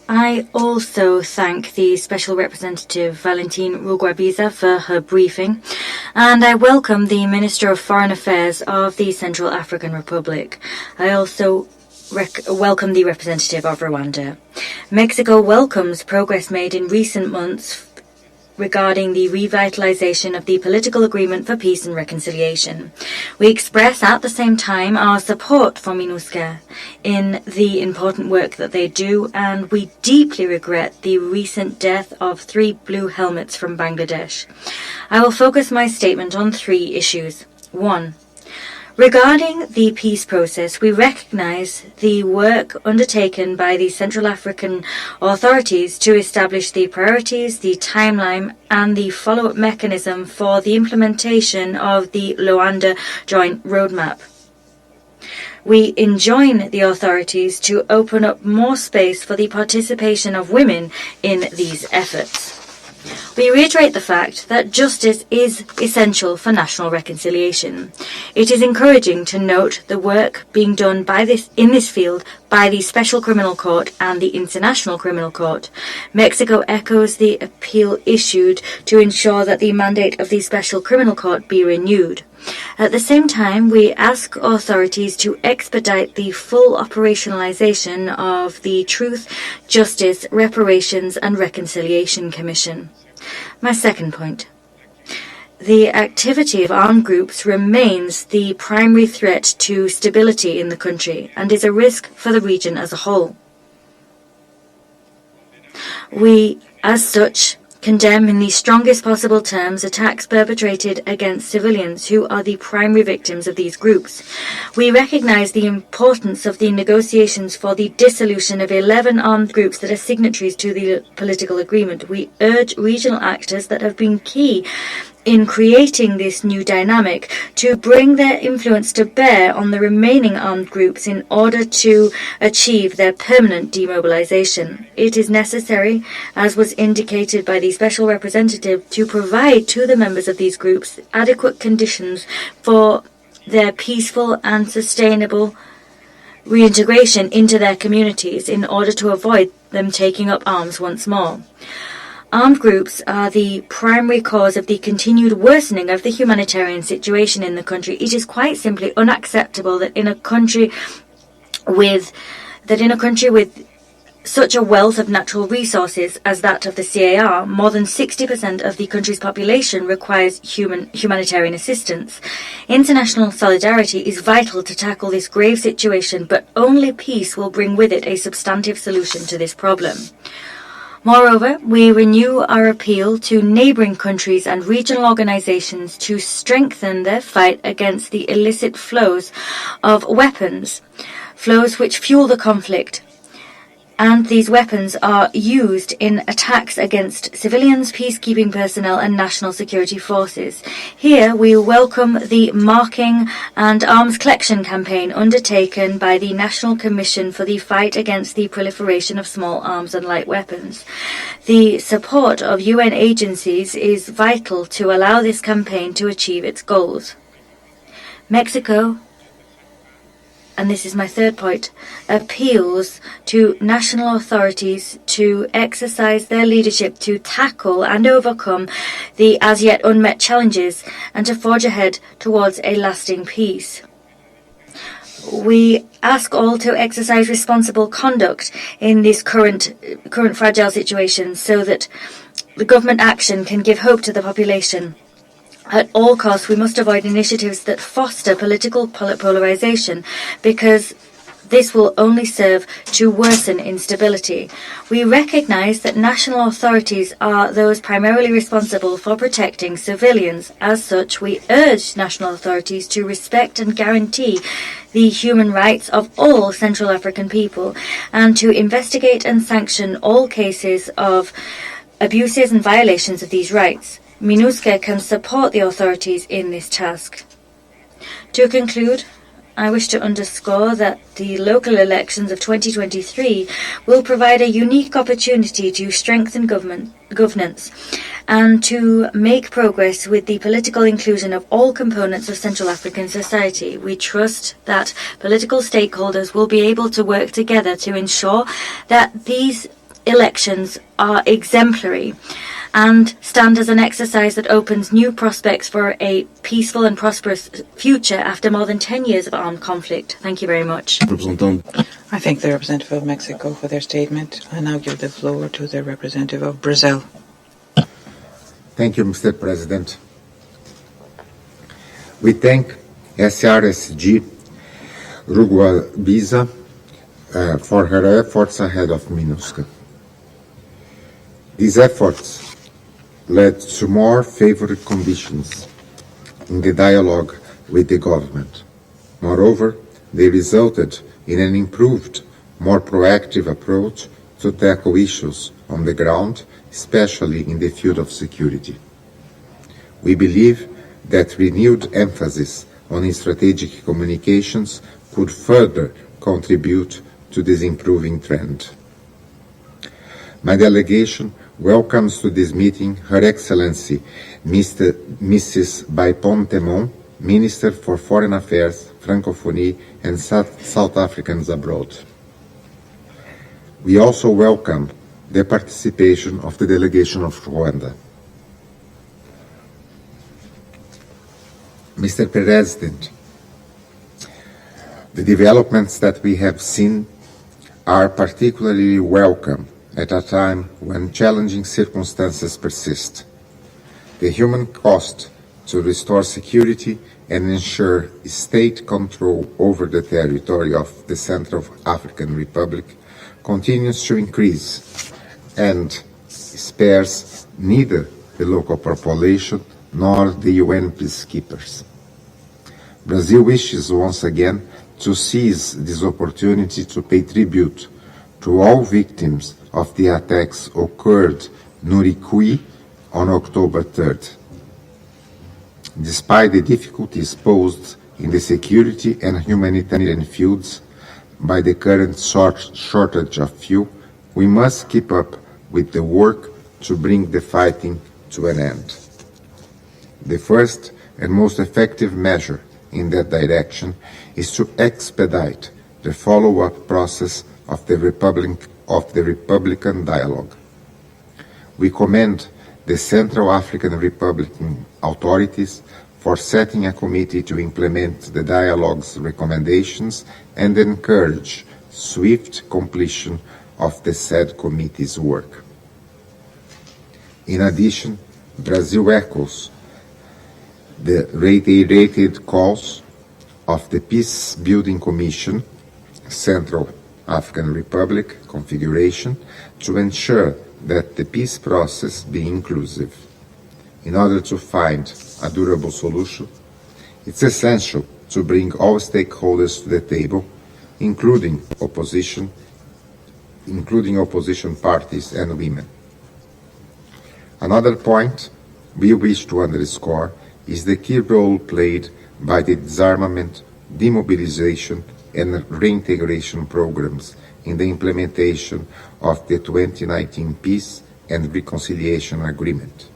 I also thank the Special Representative Valentine Rugwabiza for her briefing, and I welcome the Minister of Foreign Affairs of the Central African Republic. I also welcome the representative of Rwanda. Mexico welcomes progress made in recent months regarding the revitalization of the political agreement for peace and reconciliation. We express at the same time our support for MINUSCA in the important work that they do, and we deeply regret the recent death of 3 blue helmets from Bangladesh. I will focus my statement on 3 issues. 1. Regarding the peace process, we recognize the work undertaken by the Central African authorities to establish the priorities, the timeline, and the follow-up mechanism for the implementation of the Luanda Joint Roadmap. We enjoin the authorities to open up more space for the participation of women in these efforts. We reiterate the fact that justice is essential for national reconciliation. It is encouraging to note the work being done in this field by the Special Criminal Court and the International Criminal Court. Mexico echoes the appeal issued to ensure that the mandate of the Special Criminal Court be renewed. At the same time, we ask authorities to expedite the full operationalization of the Truth, Justice, Reparations and Reconciliation Commission. My second point. The activity of armed groups remains the primary threat to stability in the country and is a risk for the region as a whole. We, as such, condemn in the strongest possible terms attacks perpetrated against civilians who are the primary victims of these groups. We recognize the importance of the negotiations for the dissolution of 11 armed groups that are signatories to the political agreement. We urge regional actors that have been key in creating this new dynamic to bring their influence to bear on the remaining armed groups in order to achieve their permanent demobilization. It is necessary, as was indicated by the Special Representative, to provide to the members of these groups adequate conditions for their peaceful and sustainable reintegration into their communities in order to avoid them taking up arms once more. Armed groups are the primary cause of the continued worsening of the humanitarian situation in the country. It is quite simply unacceptable that in a country with such a wealth of natural resources as that of the CAR, more than 60% of the country's population requires humanitarian assistance. International solidarity is vital to tackle this grave situation, but only peace will bring with it a substantive solution to this problem. Moreover, we renew our appeal to neighbouring countries and regional organisations to strengthen their fight against the illicit flows of weapons, flows which fuel the conflict. And these weapons are used in attacks against civilians, peacekeeping personnel and national security forces. Here we welcome the marking and arms collection campaign undertaken by the National Commission for the Fight Against the Proliferation of Small Arms and Light Weapons. The support of UN agencies is vital to allow this campaign to achieve its goals. Mexico, and this is my third point, appeals to national authorities to exercise their leadership to tackle and overcome the as yet unmet challenges and to forge ahead towards a lasting peace. We ask all to exercise responsible conduct in this current fragile situation so that the government action can give hope to the population. At all costs, we must avoid initiatives that foster political polarization, because this will only serve to worsen instability. We recognize that national authorities are those primarily responsible for protecting civilians. As such, we urge national authorities to respect and guarantee the human rights of all Central African people and to investigate and sanction all cases of abuses and violations of these rights. MINUSCA can support the authorities in this task. To conclude, I wish to underscore that the local elections of 2023 will provide a unique opportunity to strengthen governance and to make progress with the political inclusion of all components of Central African society. We trust that political stakeholders will be able to work together to ensure that these elections are exemplary and stand as an exercise that opens new prospects for a peaceful and prosperous future after more than 10 years of armed conflict. Thank you very much. I thank the representative of Mexico for their statement. I now give the floor to the representative of Brazil. Thank you, Mr. President. We thank SRSG Rugwabiza for her efforts ahead of MINUSCA. These efforts led to more favored conditions in the dialogue with the government. Moreover, they resulted in an improved, more proactive approach to tackle issues on the ground, especially in the field of security. We believe that renewed emphasis on strategic communications could further contribute to this improving trend. My delegation welcomes to this meeting Her Excellency Mrs. Baipon Temon, Minister for Foreign Affairs, Francophonie and South Africans abroad. We also welcome the participation of the delegation of Rwanda. Mr. President, the developments that we have seen are particularly welcome at a time when challenging circumstances persist. The human cost to restore security and ensure state control over the territory of the Central African Republic continues to increase and spares neither the local population nor the UN peacekeepers. Brazil wishes once again to seize this opportunity to pay tribute to all victims of the attacks occurred in Nurikui on October 3rd. Despite the difficulties posed in the security and humanitarian fields by the current shortage of fuel, we must keep up with the work to bring the fighting to an end. The first and most effective measure in that direction is to expedite the follow-up process of the Republican dialogue. We commend the Central African Republican authorities for setting a committee to implement the dialogue's recommendations and encourage swift completion of the said committee's work. In addition, Brazil echoes the reiterated calls of the Peace Building Commission, Central African Republic configuration, to ensure that the peace process be inclusive. In order to find a durable solution, it's essential to bring all stakeholders to the table, including opposition parties and women. Another point we wish to underscore is the key role played by the disarmament, demobilization, and reintegration programs in the implementation of the 2019 Peace and Reconciliation Agreement,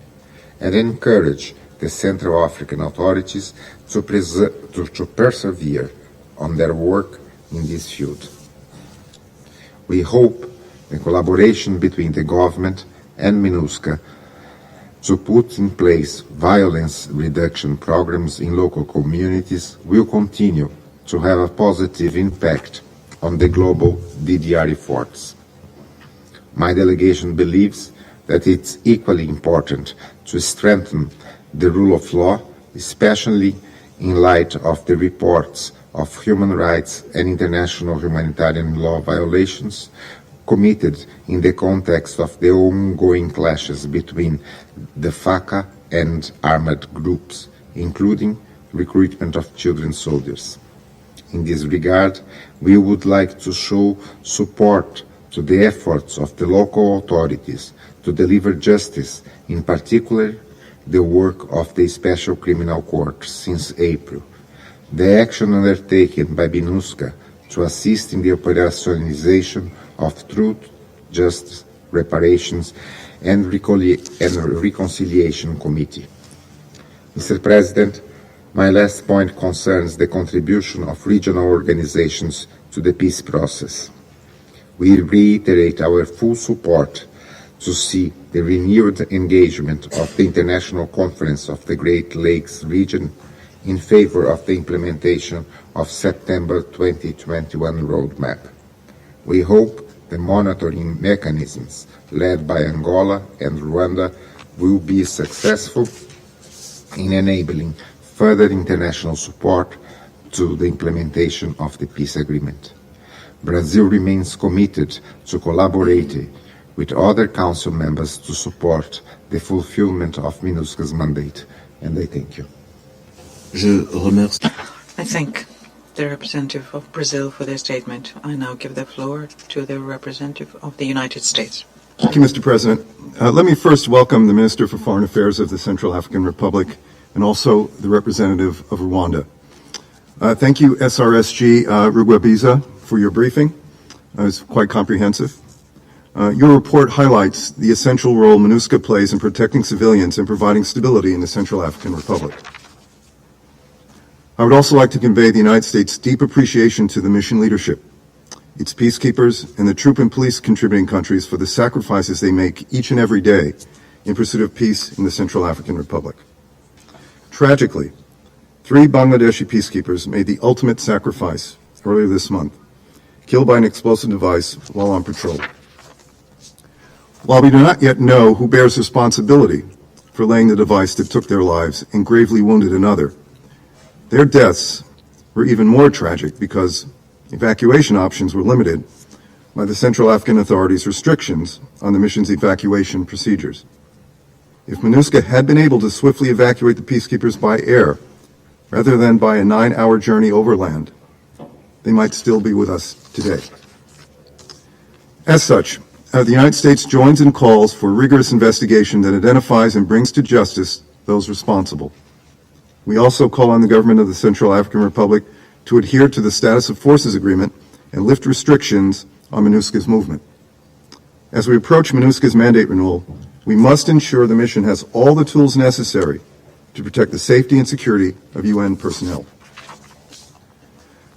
and encourage the Central African authorities to persevere on their work in this field. We hope the collaboration between the government and MINUSCA to put in place violence reduction programs in local communities will continue to have a positive impact on the global DDR efforts. My delegation believes that it's equally important to strengthen the rule of law, especially in light of the reports of human rights and international humanitarian law violations committed in the context of the ongoing clashes between the FACA and armed groups, including recruitment of children soldiers. In this regard, we would like to show support to the efforts of the local authorities to deliver justice, in particular the work of the Special Criminal Court since April, the action undertaken by MINUSCA to assist in the operationalization of truth, justice, reparations, and reconciliation committee. Mr. President, my last point concerns the contribution of regional organizations to the peace process. We reiterate our full support to see the renewed engagement of the International Conference of the Great Lakes region in favor of the implementation of September 2021 roadmap. We hope the monitoring mechanisms led by Angola and Rwanda will be successful in enabling further international support to the implementation of the peace agreement. Brazil remains committed to collaborating with other Council members to support the fulfillment of MINUSCA's mandate, and I thank you. I thank the representative of Brazil for their statement. I now give the floor to the representative of the United States. Thank you, Mr. President. Let me first welcome the Minister for Foreign Affairs of the Central African Republic and also the representative of Rwanda. Thank you, SRSG Rugwabiza, for your briefing. It was quite comprehensive. Your report highlights the essential role MINUSCA plays in protecting civilians and providing stability in the Central African Republic. I would also like to convey the United States' deep appreciation to the mission leadership, its peacekeepers, and the troop and police contributing countries for the sacrifices they make each and every day in pursuit of peace in the Central African Republic. Tragically, 3 Bangladeshi peacekeepers made the ultimate sacrifice earlier this month, killed by an explosive device while on patrol. While we do not yet know who bears responsibility for laying the device that took their lives and gravely wounded another, their deaths were even more tragic because evacuation options were limited by the Central African authorities' restrictions on the mission's evacuation procedures. If MINUSCA had been able to swiftly evacuate the peacekeepers by air, rather than by a 9-hour journey overland, they might still be with us today. As such, the United States joins in calls for rigorous investigation that identifies and brings to justice those responsible. We also call on the government of the Central African Republic to adhere to the Status of Forces Agreement and lift restrictions on MINUSCA's movement. As we approach MINUSCA's mandate renewal, we must ensure the mission has all the tools necessary to protect the safety and security of UN personnel.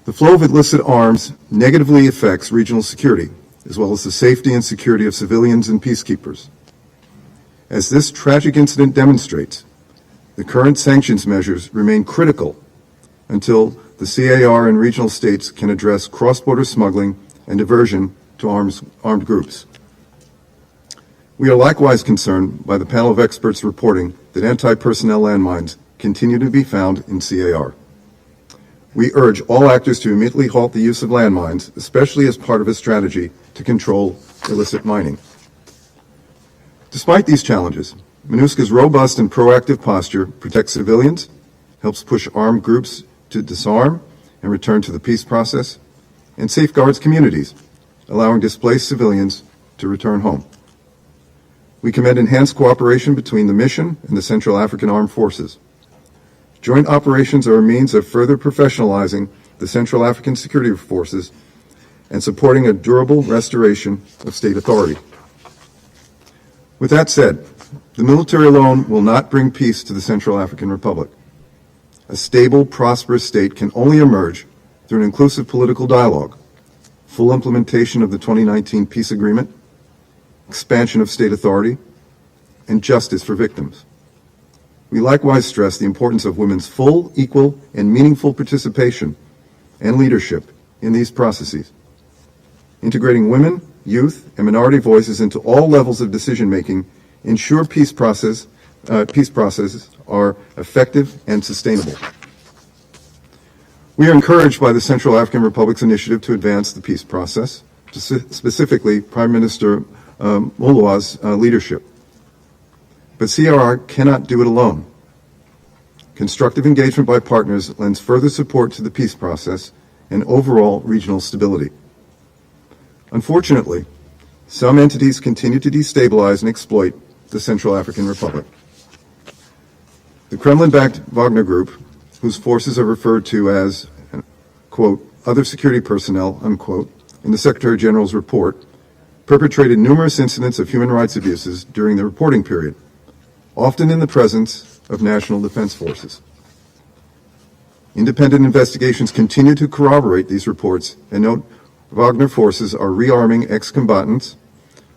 The flow of illicit arms negatively affects regional security, as well as the safety and security of civilians and peacekeepers. As this tragic incident demonstrates, the current sanctions measures remain critical until the CAR and regional states can address cross-border smuggling and diversion to armed groups. We are likewise concerned by the panel of experts reporting that anti-personnel landmines continue to be found in CAR. We urge all actors to immediately halt the use of landmines, especially as part of a strategy to control illicit mining. Despite these challenges, MINUSCA's robust and proactive posture protects civilians, helps push armed groups to disarm and return to the peace process, and safeguards communities, allowing displaced civilians to return home. We commend enhanced cooperation between the mission and the Central African Armed Forces. Joint operations are a means of further professionalizing the Central African security forces and supporting a durable restoration of state authority. With that said, the military alone will not bring peace to the Central African Republic. A stable, prosperous state can only emerge through an inclusive political dialogue, full implementation of the 2019 peace agreement, expansion of state authority, and justice for victims. We likewise stress the importance of women's full, equal, and meaningful participation and leadership in these processes. Integrating women, youth, and minority voices into all levels of decision-making ensure peace processes are effective and sustainable. We are encouraged by the Central African Republic's initiative to advance the peace process, specifically Prime Minister Moloa's leadership. But CRR cannot do it alone. Constructive engagement by partners lends further support to the peace process and overall regional stability. Unfortunately, some entities continue to destabilize and exploit the Central African Republic. The Kremlin-backed Wagner Group, whose forces are referred to as, quote, other security personnel, unquote, in the Secretary General's report, perpetrated numerous incidents of human rights abuses during the reporting period, often in the presence of national defense forces. Independent investigations continue to corroborate these reports and note Wagner forces are rearming ex-combatants,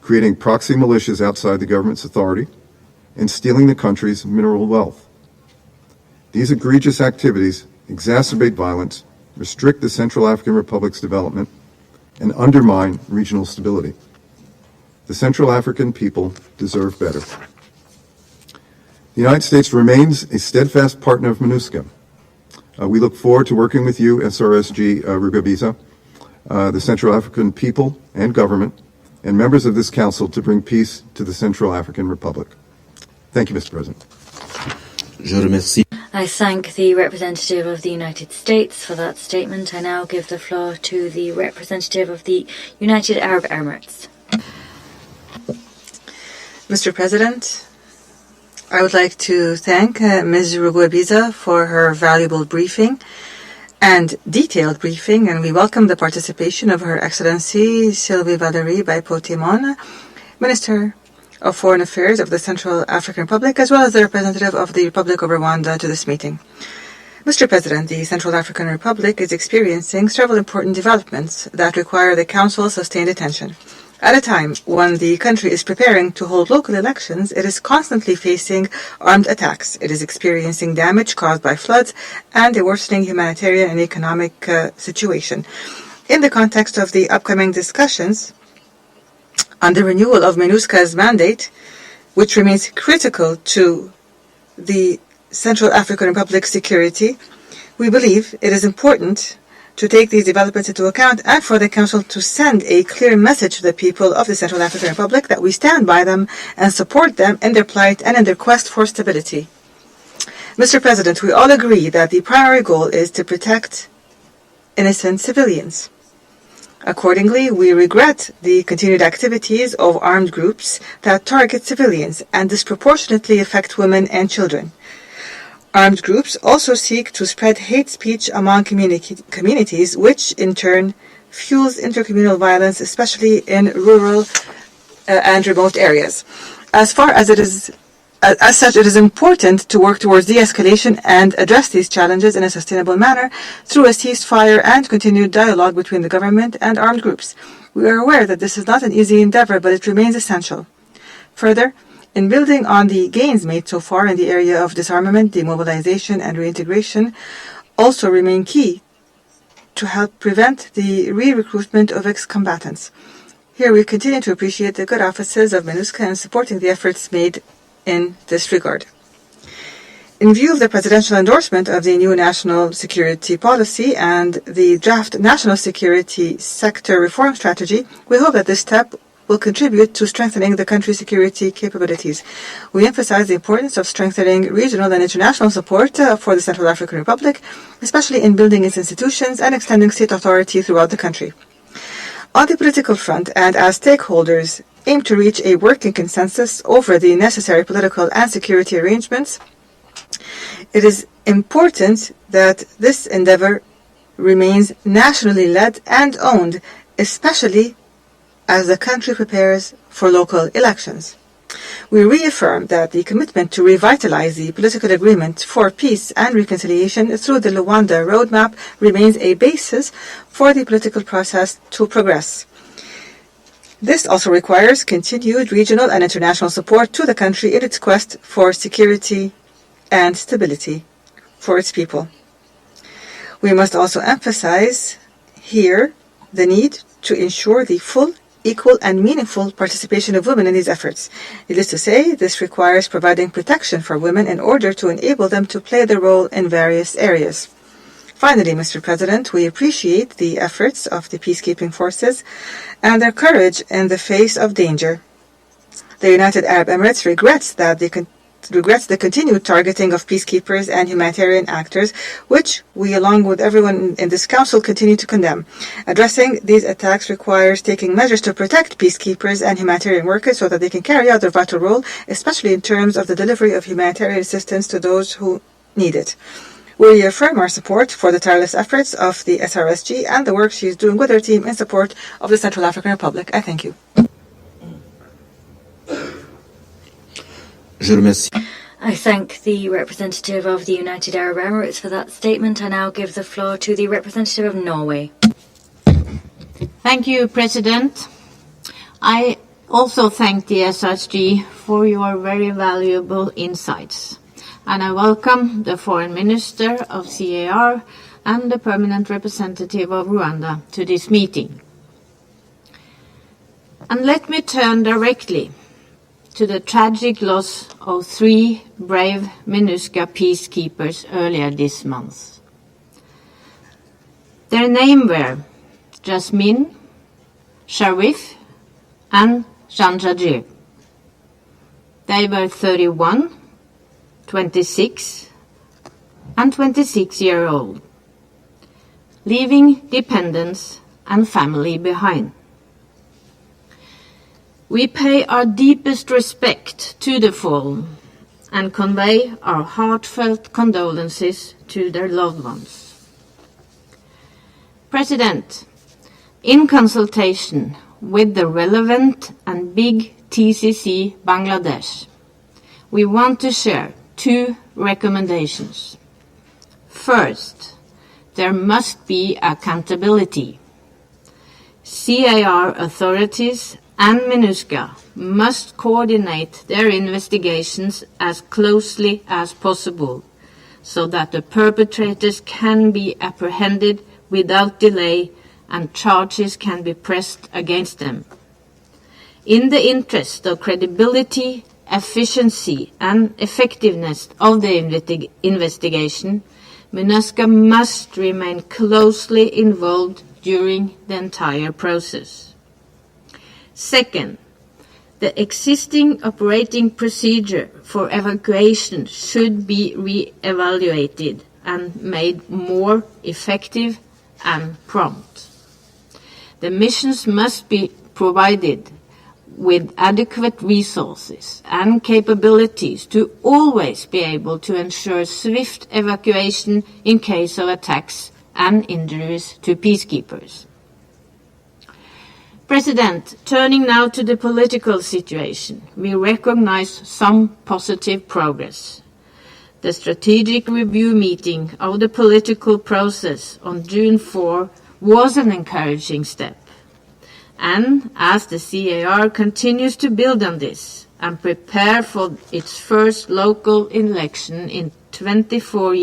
creating proxy militias outside the government's authority, and stealing the country's mineral wealth. These egregious activities exacerbate violence, restrict the Central African Republic's development, and undermine regional stability. The Central African people deserve better. The United States remains a steadfast partner of MINUSCA. We look forward to working with you, SRSG Rugwabiza, the Central African people and government, and members of this council to bring peace to the Central African Republic. Thank you, Mr. President. Je remercie. I thank the representative of the United States for that statement. I now give the floor to the representative of the United Arab Emirates. Mr. President, I would like to thank Ms. Rugwabiza for her valuable briefing and detailed briefing, and we welcome the participation of Her Excellency Sylvie Valerie Baipo-Timon, Minister of Foreign Affairs of the Central African Republic, as well as the representative of the Republic of Rwanda to this meeting. Mr. President, the Central African Republic is experiencing several important developments that require the Council's sustained attention. At a time when the country is preparing to hold local elections, it is constantly facing armed attacks. It is experiencing damage caused by floods and a worsening humanitarian and economic situation. In the context of the upcoming discussions on the renewal of MINUSCA's mandate, which remains critical to the Central African Republic's security, we believe it is important to take these developments into account and for the Council to send a clear message to the people of the Central African Republic that we stand by them and support them in their plight and in their quest for stability. Mr. President, we all agree that the primary goal is to protect innocent civilians. Accordingly, we regret the continued activities of armed groups that target civilians and disproportionately affect women and children. Armed groups also seek to spread hate speech among communities, which in turn fuels intercommunal violence, especially in rural and remote areas. As such, it is important to work towards de-escalation and address these challenges in a sustainable manner through a ceasefire and continued dialogue between the government and armed groups. We are aware that this is not an easy endeavor, but it remains essential. Further, in building on the gains made so far in the area of disarmament, demobilization, and reintegration, also remain key to help prevent the re-recruitment of ex-combatants. Here we continue to appreciate the good offices of MINUSCA and supporting the efforts made in this regard. In view of the presidential endorsement of the new national security policy and the draft national security sector reform strategy, we hope that this step will contribute to strengthening the country's security capabilities. We emphasize the importance of strengthening regional and international support for the Central African Republic, especially in building its institutions and extending state authority throughout the country. On the political front, and as stakeholders aim to reach a working consensus over the necessary political and security arrangements, it is important that this endeavor remains nationally led and owned, especially as the country prepares for local elections. We reaffirm that the commitment to revitalize the political agreement for peace and reconciliation through the Luanda roadmap remains a basis for the political process to progress. This also requires continued regional and international support to the country in its quest for security and stability for its people. We must also emphasize here the need to ensure the full, equal and meaningful participation of women in these efforts. Needless to say, this requires providing protection for women in order to enable them to play their role in various areas. Finally, Mr. President, we appreciate the efforts of the peacekeeping forces and their courage in the face of danger. The United Arab Emirates regrets the continued targeting of peacekeepers and humanitarian actors, which we, along with everyone in this Council, continue to condemn. Addressing these attacks requires taking measures to protect peacekeepers and humanitarian workers so that they can carry out their vital role, especially in terms of the delivery of humanitarian assistance to those who need it. We reaffirm our support for the tireless efforts of the SRSG and the work she is doing with her team in support of the Central African Republic. I thank you. I thank the representative of the United Arab Emirates for that statement. I now give the floor to the representative of Norway. Thank you, President. I also thank the SRSG for your very valuable insights. And I welcome the Foreign Minister of CAR and the Permanent Representative of Rwanda to this meeting. And let me turn directly to the tragic loss of 3 brave MINUSCA peacekeepers earlier this month. Their names were Jasmine, Sharif, and Janjajir. They were 31, 26, and 26-year-old, leaving dependents and family behind. We pay our deepest respect to the fallen and convey our heartfelt condolences to their loved ones. President, in consultation with the relevant and big TCC Bangladesh, we want to share 2 recommendations. First, there must be accountability. CAR authorities and MINUSCA must coordinate their investigations as closely as possible so that the perpetrators can be apprehended without delay and charges can be pressed against them. In the interest of credibility, efficiency and effectiveness of the investigation, MINUSCA must remain closely involved during the entire process. Second, the existing operating procedure for evacuation should be re-evaluated and made more effective and prompt. The missions must be provided with adequate resources and capabilities to always be able to ensure swift evacuation in case of attacks and injuries to peacekeepers. President, turning now to the political situation, we recognize some positive progress. The strategic review meeting of the political process on June 4 was an encouraging step. And as the CAR continues to build on this and prepare for its first local election in 34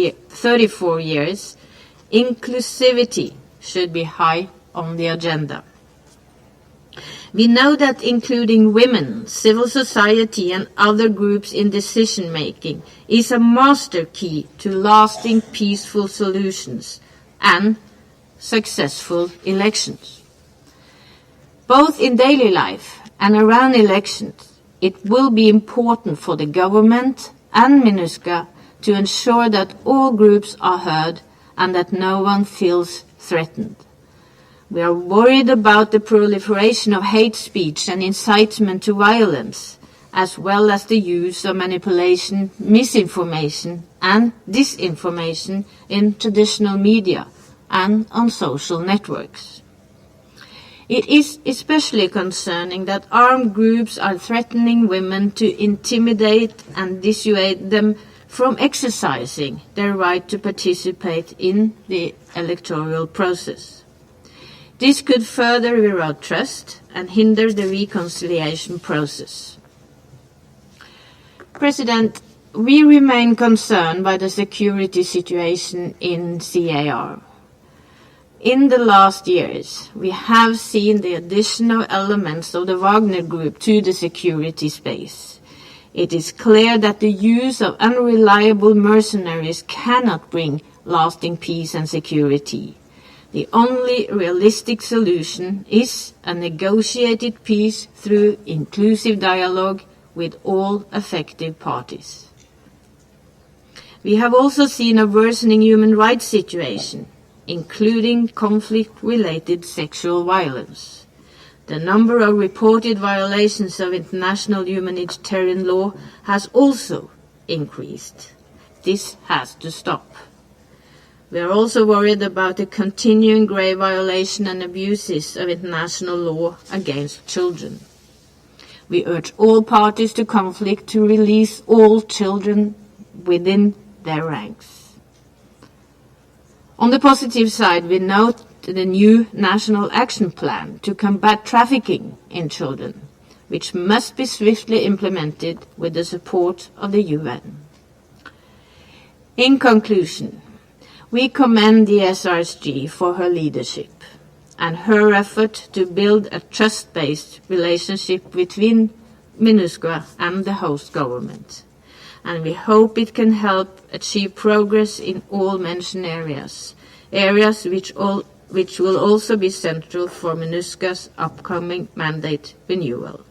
years, inclusivity should be high on the agenda. We know that including women, civil society and other groups in decision-making is a master key to lasting peaceful solutions and successful elections. Both in daily life and around elections, it will be important for the government and MINUSCA to ensure that all groups are heard and that no one feels threatened. We are worried about the proliferation of hate speech and incitement to violence, as well as the use of manipulation, misinformation and disinformation in traditional media and on social networks. It is especially concerning that armed groups are threatening women to intimidate and dissuade them from exercising their right to participate in the electoral process. This could further erode trust and hinder the reconciliation process. President, we remain concerned by the security situation in CAR. In the last years, we have seen the additional elements of the Wagner Group to the security space. It is clear that the use of unreliable mercenaries cannot bring lasting peace and security. The only realistic solution is a negotiated peace through inclusive dialogue with all affected parties. We have also seen a worsening human rights situation, including conflict-related sexual violence. The number of reported violations of international humanitarian law has also increased. This has to stop. We are also worried about the continuing grave violation and abuses of international law against children. We urge all parties to conflict to release all children within their ranks. On the positive side, we note the new National Action Plan to combat trafficking in children, which must be swiftly implemented with the support of the UN. In conclusion, we commend the SRSG for her leadership and her effort to build a trust-based relationship between MINUSCA and the host government. And we hope it can help achieve progress in all mentioned areas which will also be central for MINUSCA's upcoming mandate renewal.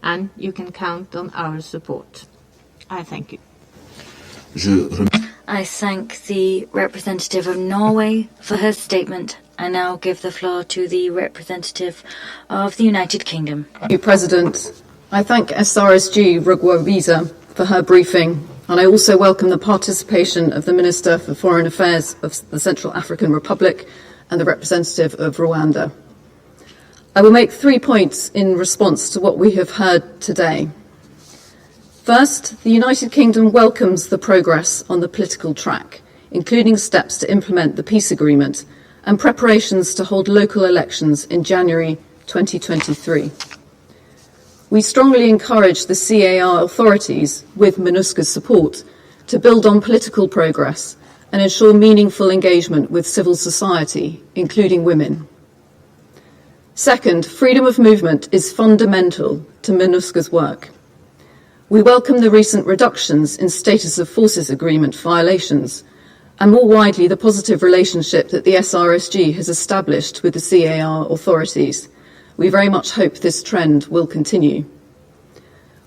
And you can count on our support. I thank you. I thank the representative of Norway for her statement. I now give the floor to the representative of the United Kingdom. Thank you, President. I thank SRSG Rugwabiza for her briefing, and I also welcome the participation of the Minister for Foreign Affairs of the Central African Republic and the representative of Rwanda. I will make 3 points in response to what we have heard today. First, the United Kingdom welcomes the progress on the political track, including steps to implement the peace agreement and preparations to hold local elections in January 2023. We strongly encourage the CAR authorities, with MINUSCA's support, to build on political progress and ensure meaningful engagement with civil society, including women. Second, freedom of movement is fundamental to MINUSCA's work. We welcome the recent reductions in status of forces agreement violations, and more widely the positive relationship that the SRSG has established with the CAR authorities. We very much hope this trend will continue.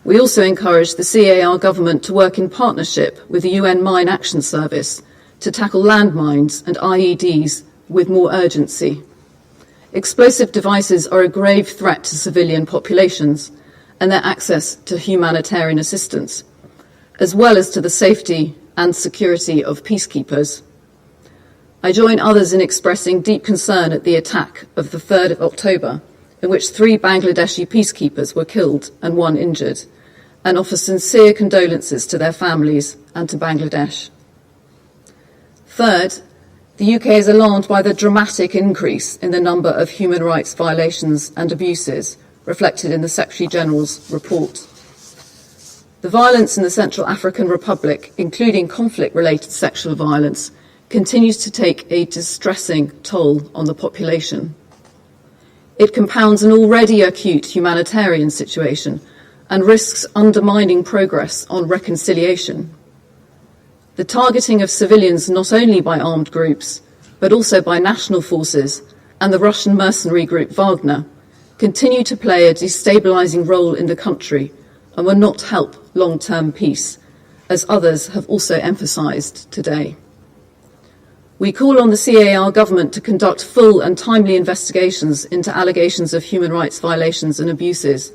We also encourage the CAR government to work in partnership with the UN Mine Action Service to tackle landmines and IEDs with more urgency. Explosive devices are a grave threat to civilian populations and their access to humanitarian assistance, as well as to the safety and security of peacekeepers. I join others in expressing deep concern at the attack of the 3rd of October, in which 3 Bangladeshi peacekeepers were killed and 1 injured, and offer sincere condolences to their families and to Bangladesh. Third, the UK is alarmed by the dramatic increase in the number of human rights violations and abuses reflected in the Secretary-General's report. The violence in the Central African Republic, including conflict-related sexual violence, continues to take a distressing toll on the population. It compounds an already acute humanitarian situation and risks undermining progress on reconciliation. The targeting of civilians not only by armed groups, but also by national forces and the Russian mercenary group Wagner continue to play a destabilizing role in the country and will not help long-term peace, as others have also emphasized today. We call on the CAR government to conduct full and timely investigations into allegations of human rights violations and abuses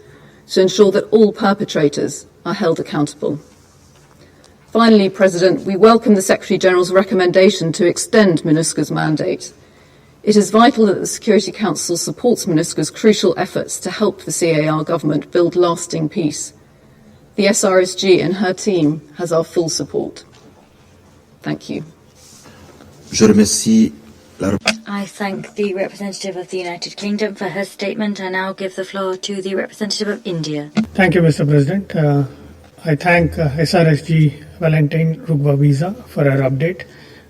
to ensure that all perpetrators are held accountable. Finally, President, we welcome the Secretary-General's recommendation to extend MINUSCA's mandate. It is vital that the Security Council supports MINUSCA's crucial efforts to help the CAR government build lasting peace. The SRSG and her team has our full support. Thank you. I thank the representative of the United Kingdom for her statement. I now give the floor to the representative of India. Thank you, Mr. President. I thank SRSG Valentine Rugwabiza for her update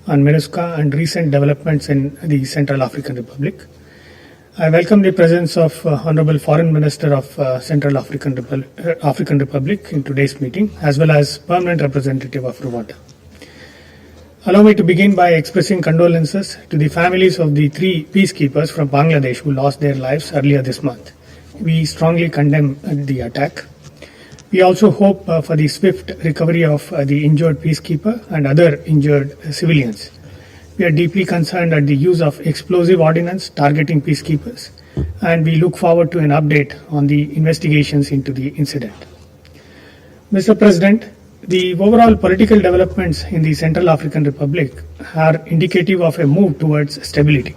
on MINUSCA and recent developments in the Central African Republic. I welcome the presence of Honorable Foreign Minister of Central African Republic in today's meeting, as well as Permanent Representative of Rwanda. Allow me to begin by expressing condolences to the families of the 3 peacekeepers from Bangladesh who lost their lives earlier this month. We strongly condemn the attack. We also hope for the swift recovery of the injured peacekeeper and other injured civilians. We are deeply concerned at the use of explosive ordnance targeting peacekeepers, and we look forward to an update on the investigations into the incident. Mr. President, the overall political developments in the Central African Republic are indicative of a move towards stability.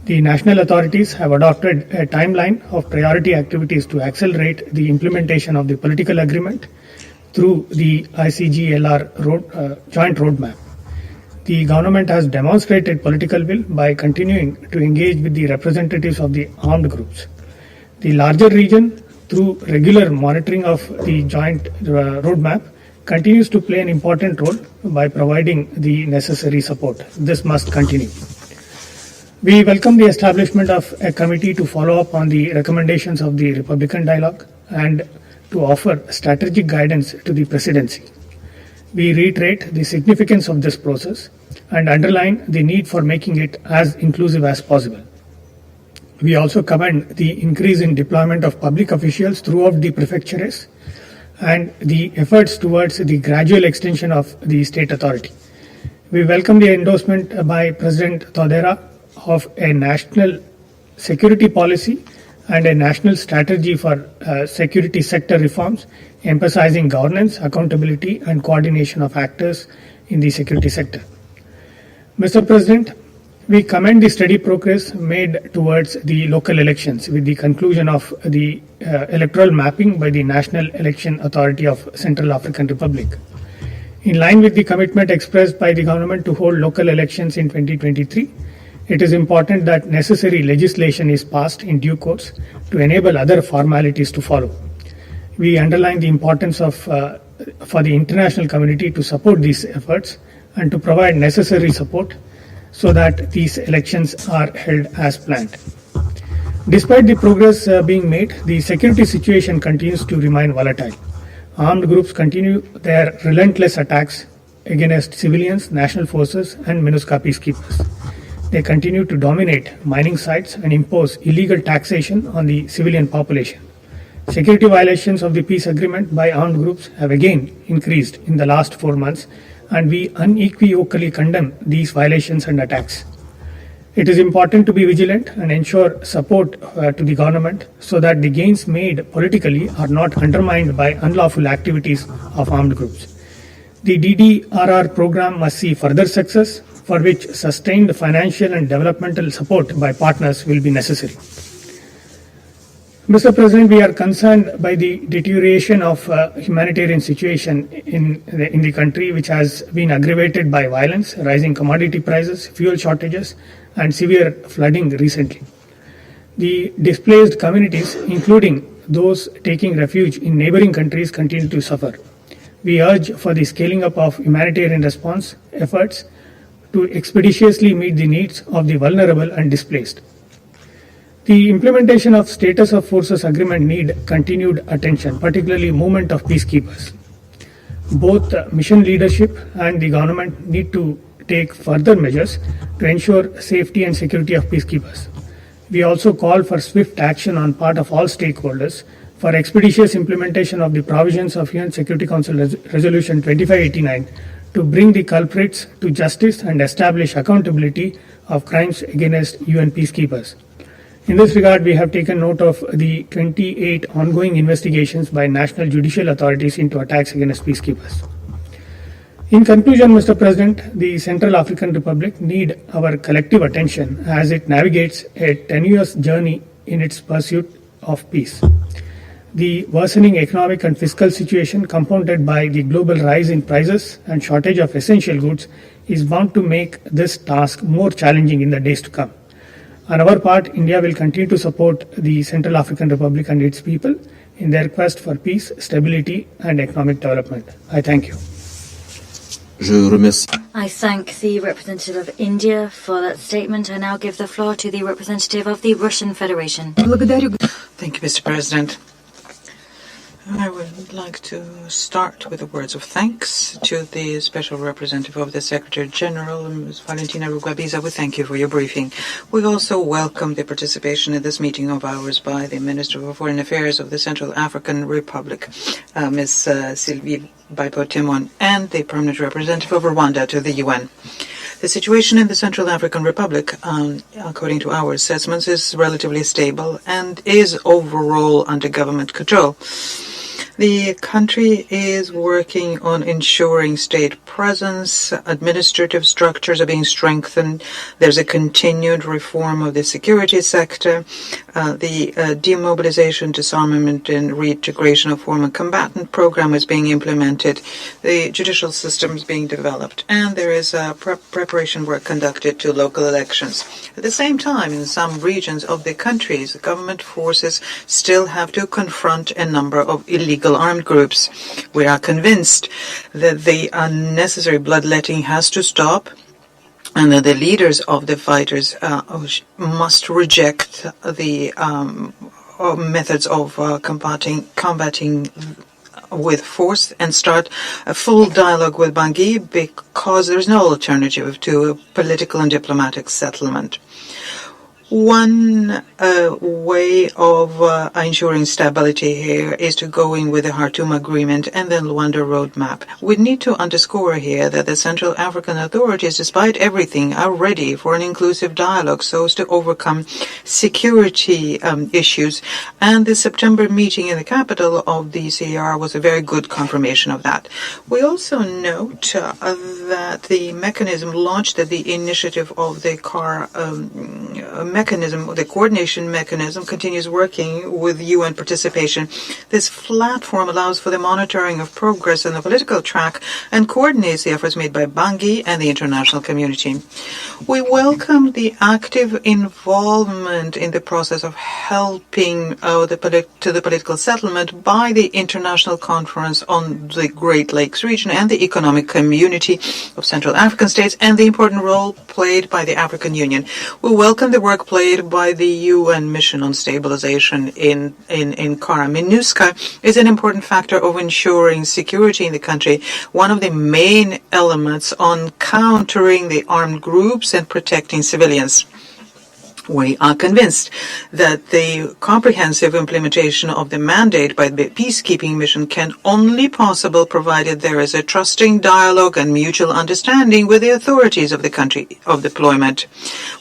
The national authorities have adopted a timeline of priority activities to accelerate the implementation of the political agreement through the ICGLR joint roadmap. The government has demonstrated political will by continuing to engage with the representatives of the armed groups. The larger region, through regular monitoring of the joint roadmap, continues to play an important role by providing the necessary support. This must continue. We welcome the establishment of a committee to follow up on the recommendations of the Republican dialogue and to offer strategic guidance to the presidency. We reiterate the significance of this process and underline the need for making it as inclusive as possible. We also commend the increase in deployment of public officials throughout the prefectures and the efforts towards the gradual extension of the state authority. We welcome the endorsement by President Todera of a national security policy and a national strategy for security sector reforms, emphasizing governance, accountability, and coordination of actors in the security sector. Mr. President, we commend the steady progress made towards the local elections with the conclusion of the electoral mapping by the National Election Authority of Central African Republic. In line with the commitment expressed by the government to hold local elections in 2023, it is important that necessary legislation is passed in due course to enable other formalities to follow. We underline the importance of for the international community to support these efforts and to provide necessary support so that these elections are held as planned. Despite the progress being made, the security situation continues to remain volatile. Armed groups continue their relentless attacks against civilians, national forces, and MINUSCA peacekeepers. They continue to dominate mining sites and impose illegal taxation on the civilian population. Security violations of the peace agreement by armed groups have again increased in the last 4 months, and we unequivocally condemn these violations and attacks. It is important to be vigilant and ensure support to the government so that the gains made politically are not undermined by unlawful activities of armed groups. The DDRR program must see further success, for which sustained financial and developmental support by partners will be necessary. Mr. President, we are concerned by the deterioration of humanitarian situation in the country, which has been aggravated by violence, rising commodity prices, fuel shortages, and severe flooding recently. The displaced communities, including those taking refuge in neighboring countries, continue to suffer. We urge for the scaling up of humanitarian response efforts to expeditiously meet the needs of the vulnerable and displaced. The implementation of Status of Forces Agreement need continued attention, particularly movement of peacekeepers. Both mission leadership and the government need to take further measures to ensure safety and security of peacekeepers. We also call for swift action on part of all stakeholders for expeditious implementation of the provisions of UN Security Council Resolution 2589 to bring the culprits to justice and establish accountability of crimes against UN peacekeepers. In this regard, we have taken note of the 28 ongoing investigations by national judicial authorities into attacks against peacekeepers. In conclusion, Mr. President, the Central African Republic needs our collective attention as it navigates a tenuous journey in its pursuit of peace. The worsening economic and fiscal situation, compounded by the global rise in prices and shortage of essential goods, is bound to make this task more challenging in the days to come. On our part, India will continue to support the Central African Republic and its people in their quest for peace, stability, and economic development. I thank you. I thank the representative of India for that statement. I now give the floor to the representative of the Russian Federation. Thank you, Mr. President. I would like to start with the words of thanks to the Special Representative of the Secretary General, Ms. Valentine Rugwabiza. We thank you for your briefing. We also welcome the participation in this meeting of ours by the Minister of Foreign Affairs of the Central African Republic, Ms. Sylvie Baipo-Timon, and the Permanent Representative of Rwanda to the UN. The situation in the Central African Republic, according to our assessments, is relatively stable and is overall under government control. The country is working on ensuring state presence. Administrative structures are being strengthened. There's a continued reform of the security sector. The demobilization, disarmament, and reintegration of former combatant program is being implemented. The judicial system is being developed, and there is preparation work conducted to local elections. At the same time, in some regions of the countries, the government forces still have to confront a number of illegal armed groups. We are convinced that the unnecessary bloodletting has to stop, and that the leaders of the fighters must reject the methods of combating with force and start a full dialogue with Bangui, because there is no alternative to a political and diplomatic settlement. One way of ensuring stability here is to go in with the Khartoum Agreement and the Luanda Roadmap. We need to underscore here that the Central African authorities, despite everything, are ready for an inclusive dialogue so as to overcome security issues. And the September meeting in the capital of the CAR was a very good confirmation of that. We also note that the mechanism launched at the initiative of the CAR mechanism, the coordination mechanism, continues working with UN participation. This platform allows for the monitoring of progress on the political track and coordinates the efforts made by Bangui and the international community. We welcome the active involvement in the process of helping to the political settlement by the International Conference on the Great Lakes region and the Economic Community of Central African States, and the important role played by the African Union. We welcome the work played by the UN Mission on Stabilization in CAR. MINUSCA is an important factor of ensuring security in the country, one of the main elements on countering the armed groups and protecting civilians. We are convinced that the comprehensive implementation of the mandate by the peacekeeping mission can only be possible provided there is a trusting dialogue and mutual understanding with the authorities of the country of deployment.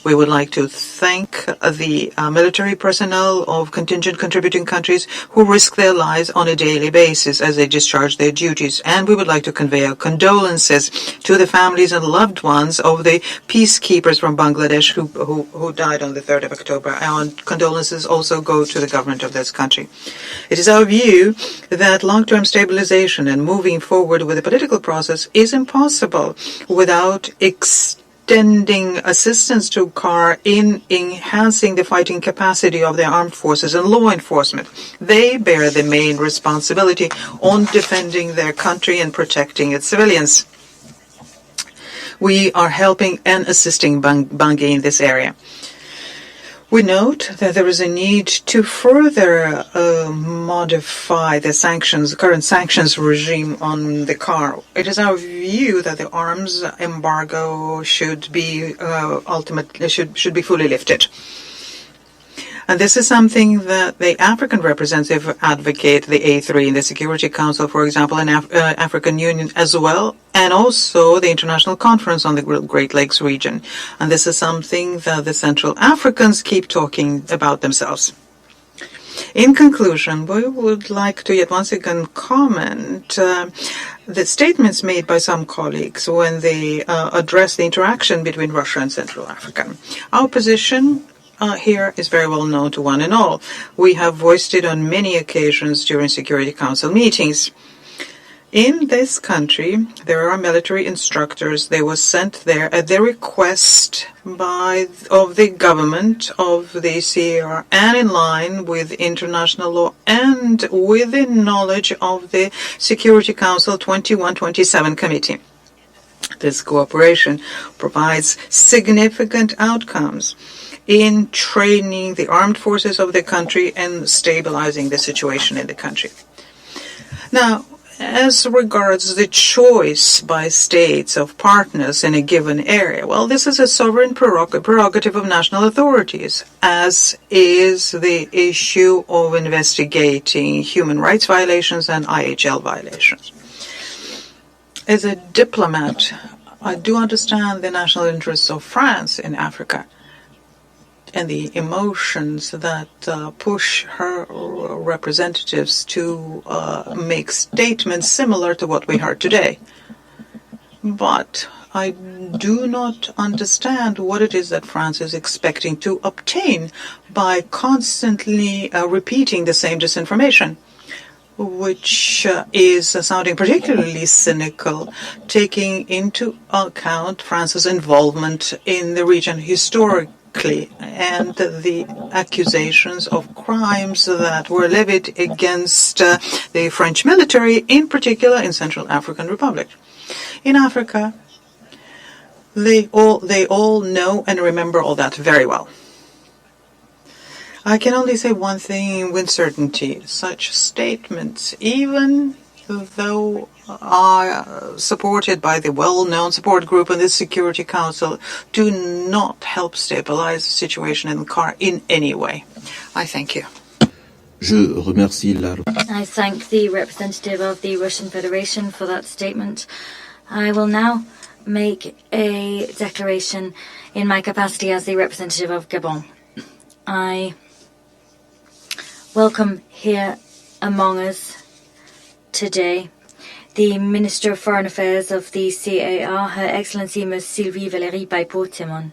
We would like to thank the military personnel of contingent contributing countries who risk their lives on a daily basis as they discharge their duties, and we would like to convey our condolences to the families and loved ones of the peacekeepers from Bangladesh who died on the 3rd of October. Our condolences also go to the government of this country. It is our view that long-term stabilization and moving forward with the political process is impossible without extending assistance to CAR in enhancing the fighting capacity of the armed forces and law enforcement. They bear the main responsibility on defending their country and protecting its civilians. We are helping and assisting Bangui in this area. We note that there is a need to further modify the current sanctions regime on the car. It is our view that the arms embargo should be should be fully lifted. And this is something that the African representative advocate, the A3 in the Security Council, for example, and African Union as well, and also the International Conference on the Great Lakes region. And this is something that the Central Africans keep talking about themselves. In conclusion, we would like to yet once again comment the statements made by some colleagues when they address the interaction between Russia and Central Africa. Our position here is very well known to one and all. We have voiced it on many occasions during Security Council meetings. In this country, there are military instructors. They were sent there at the request of the government of the CAR and in line with international law and with the knowledge of the Security Council 2127 Committee. This cooperation provides significant outcomes in training the armed forces of the country and stabilizing the situation in the country. Now, as regards the choice by states of partners in a given area, well, this is a sovereign prerogative of national authorities, as is the issue of investigating human rights violations and IHL violations. As a diplomat, I do understand the national interests of France in Africa and the emotions that push her representatives to make statements similar to what we heard today. But I do not understand what it is that France is expecting to obtain by constantly repeating the same disinformation, which is sounding particularly cynical, taking into account France's involvement in the region historically and the accusations of crimes that were levied against the French military, in particular in Central African Republic. In Africa, they all know and remember all that very well. I can only say one thing with certainty. Such statements, even though are supported by the well-known support group in the Security Council, do not help stabilize the situation in the car in any way. I thank you. I thank the representative of the Russian Federation for that statement. I will now make a declaration in my capacity as the representative of Gabon. I welcome here among us today the Minister of Foreign Affairs of the CAR, Her Excellency Ms. Sylvie Valérie Paipo-Timon.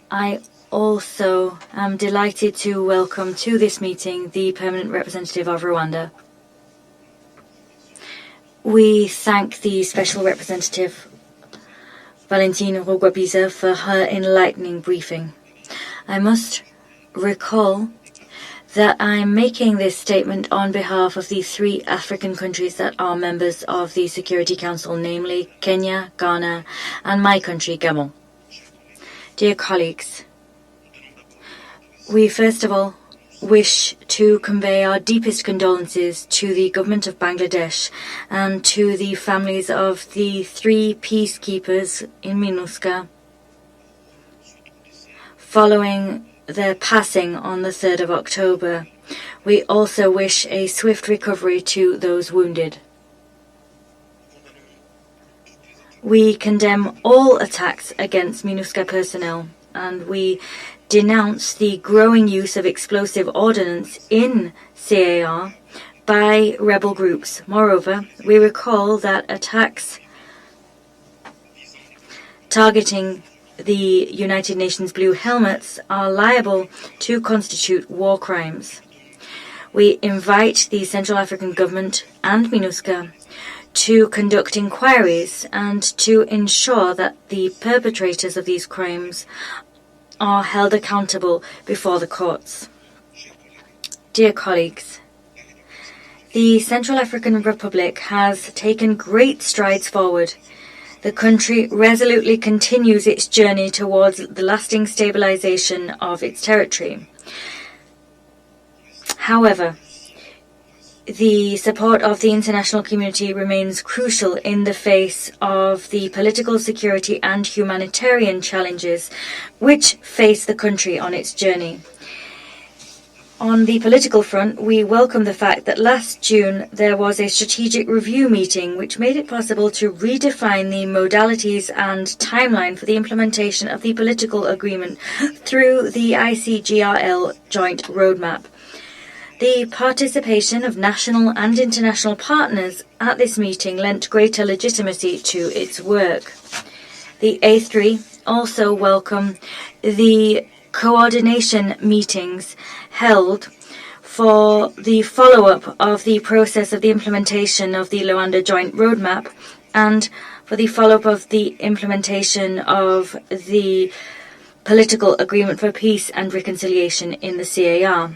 I also am delighted to welcome to this meeting the Permanent Representative of Rwanda. We thank the Special Representative Valentine Rugwabiza for her enlightening briefing. I must recall that I am making this statement on behalf of the 3 African countries that are members of the Security Council, namely Kenya, Ghana, and my country, Gabon. Dear colleagues, we first of all wish to convey our deepest condolences to the government of Bangladesh and to the families of the 3 peacekeepers in MINUSCA following their passing on the 3rd of October. We also wish a swift recovery to those wounded. We condemn all attacks against MINUSCA personnel, and we denounce the growing use of explosive ordnance in CAR by rebel groups. Moreover, we recall that attacks targeting the United Nations Blue Helmets are liable to constitute war crimes. We invite the Central African Government and MINUSCA to conduct inquiries and to ensure that the perpetrators of these crimes are held accountable before the courts. Dear colleagues, the Central African Republic has taken great strides forward. The country resolutely continues its journey towards the lasting stabilization of its territory. However, the support of the international community remains crucial in the face of the political, security and humanitarian challenges which face the country on its journey. On the political front, we welcome the fact that last June there was a strategic review meeting which made it possible to redefine the modalities and timeline for the implementation of the political agreement through the ICGRL joint roadmap. The participation of national and international partners at this meeting lent greater legitimacy to its work. The A3 also welcome the coordination meetings held for the follow-up of the process of the implementation of the Luanda Joint Roadmap and for the follow-up of the implementation of the Political Agreement for Peace and Reconciliation in the CAR.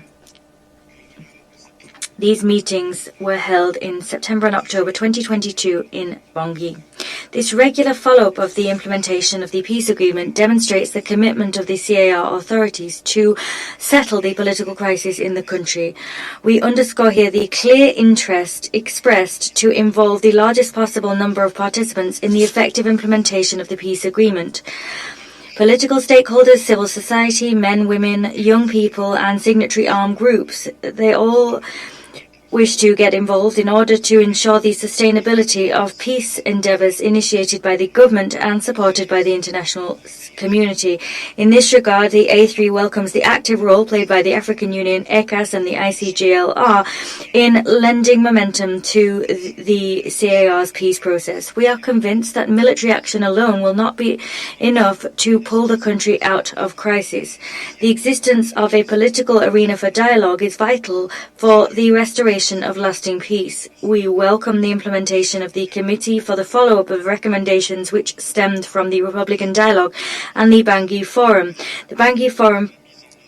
These meetings were held in September and October 2022 in Bangui. This regular follow-up of the implementation of the peace agreement demonstrates the commitment of the CAR authorities to settle the political crisis in the country. We underscore here the clear interest expressed to involve the largest possible number of participants in the effective implementation of the peace agreement. Political stakeholders, civil society, men, women, young people, and signatory armed groups, they all wish to get involved in order to ensure the sustainability of peace endeavours initiated by the government and supported by the international community. In this regard, the A3 welcomes the active role played by the African Union, ECAS and the ICGLR in lending momentum to the CAR's peace process. We are convinced that military action alone will not be enough to pull the country out of crisis. The existence of a political arena for dialogue is vital for the restoration of lasting peace. We welcome the implementation of the Committee for the Follow-up of Recommendations which stemmed from the Republican Dialogue and the Bangui Forum. The Bangui Forum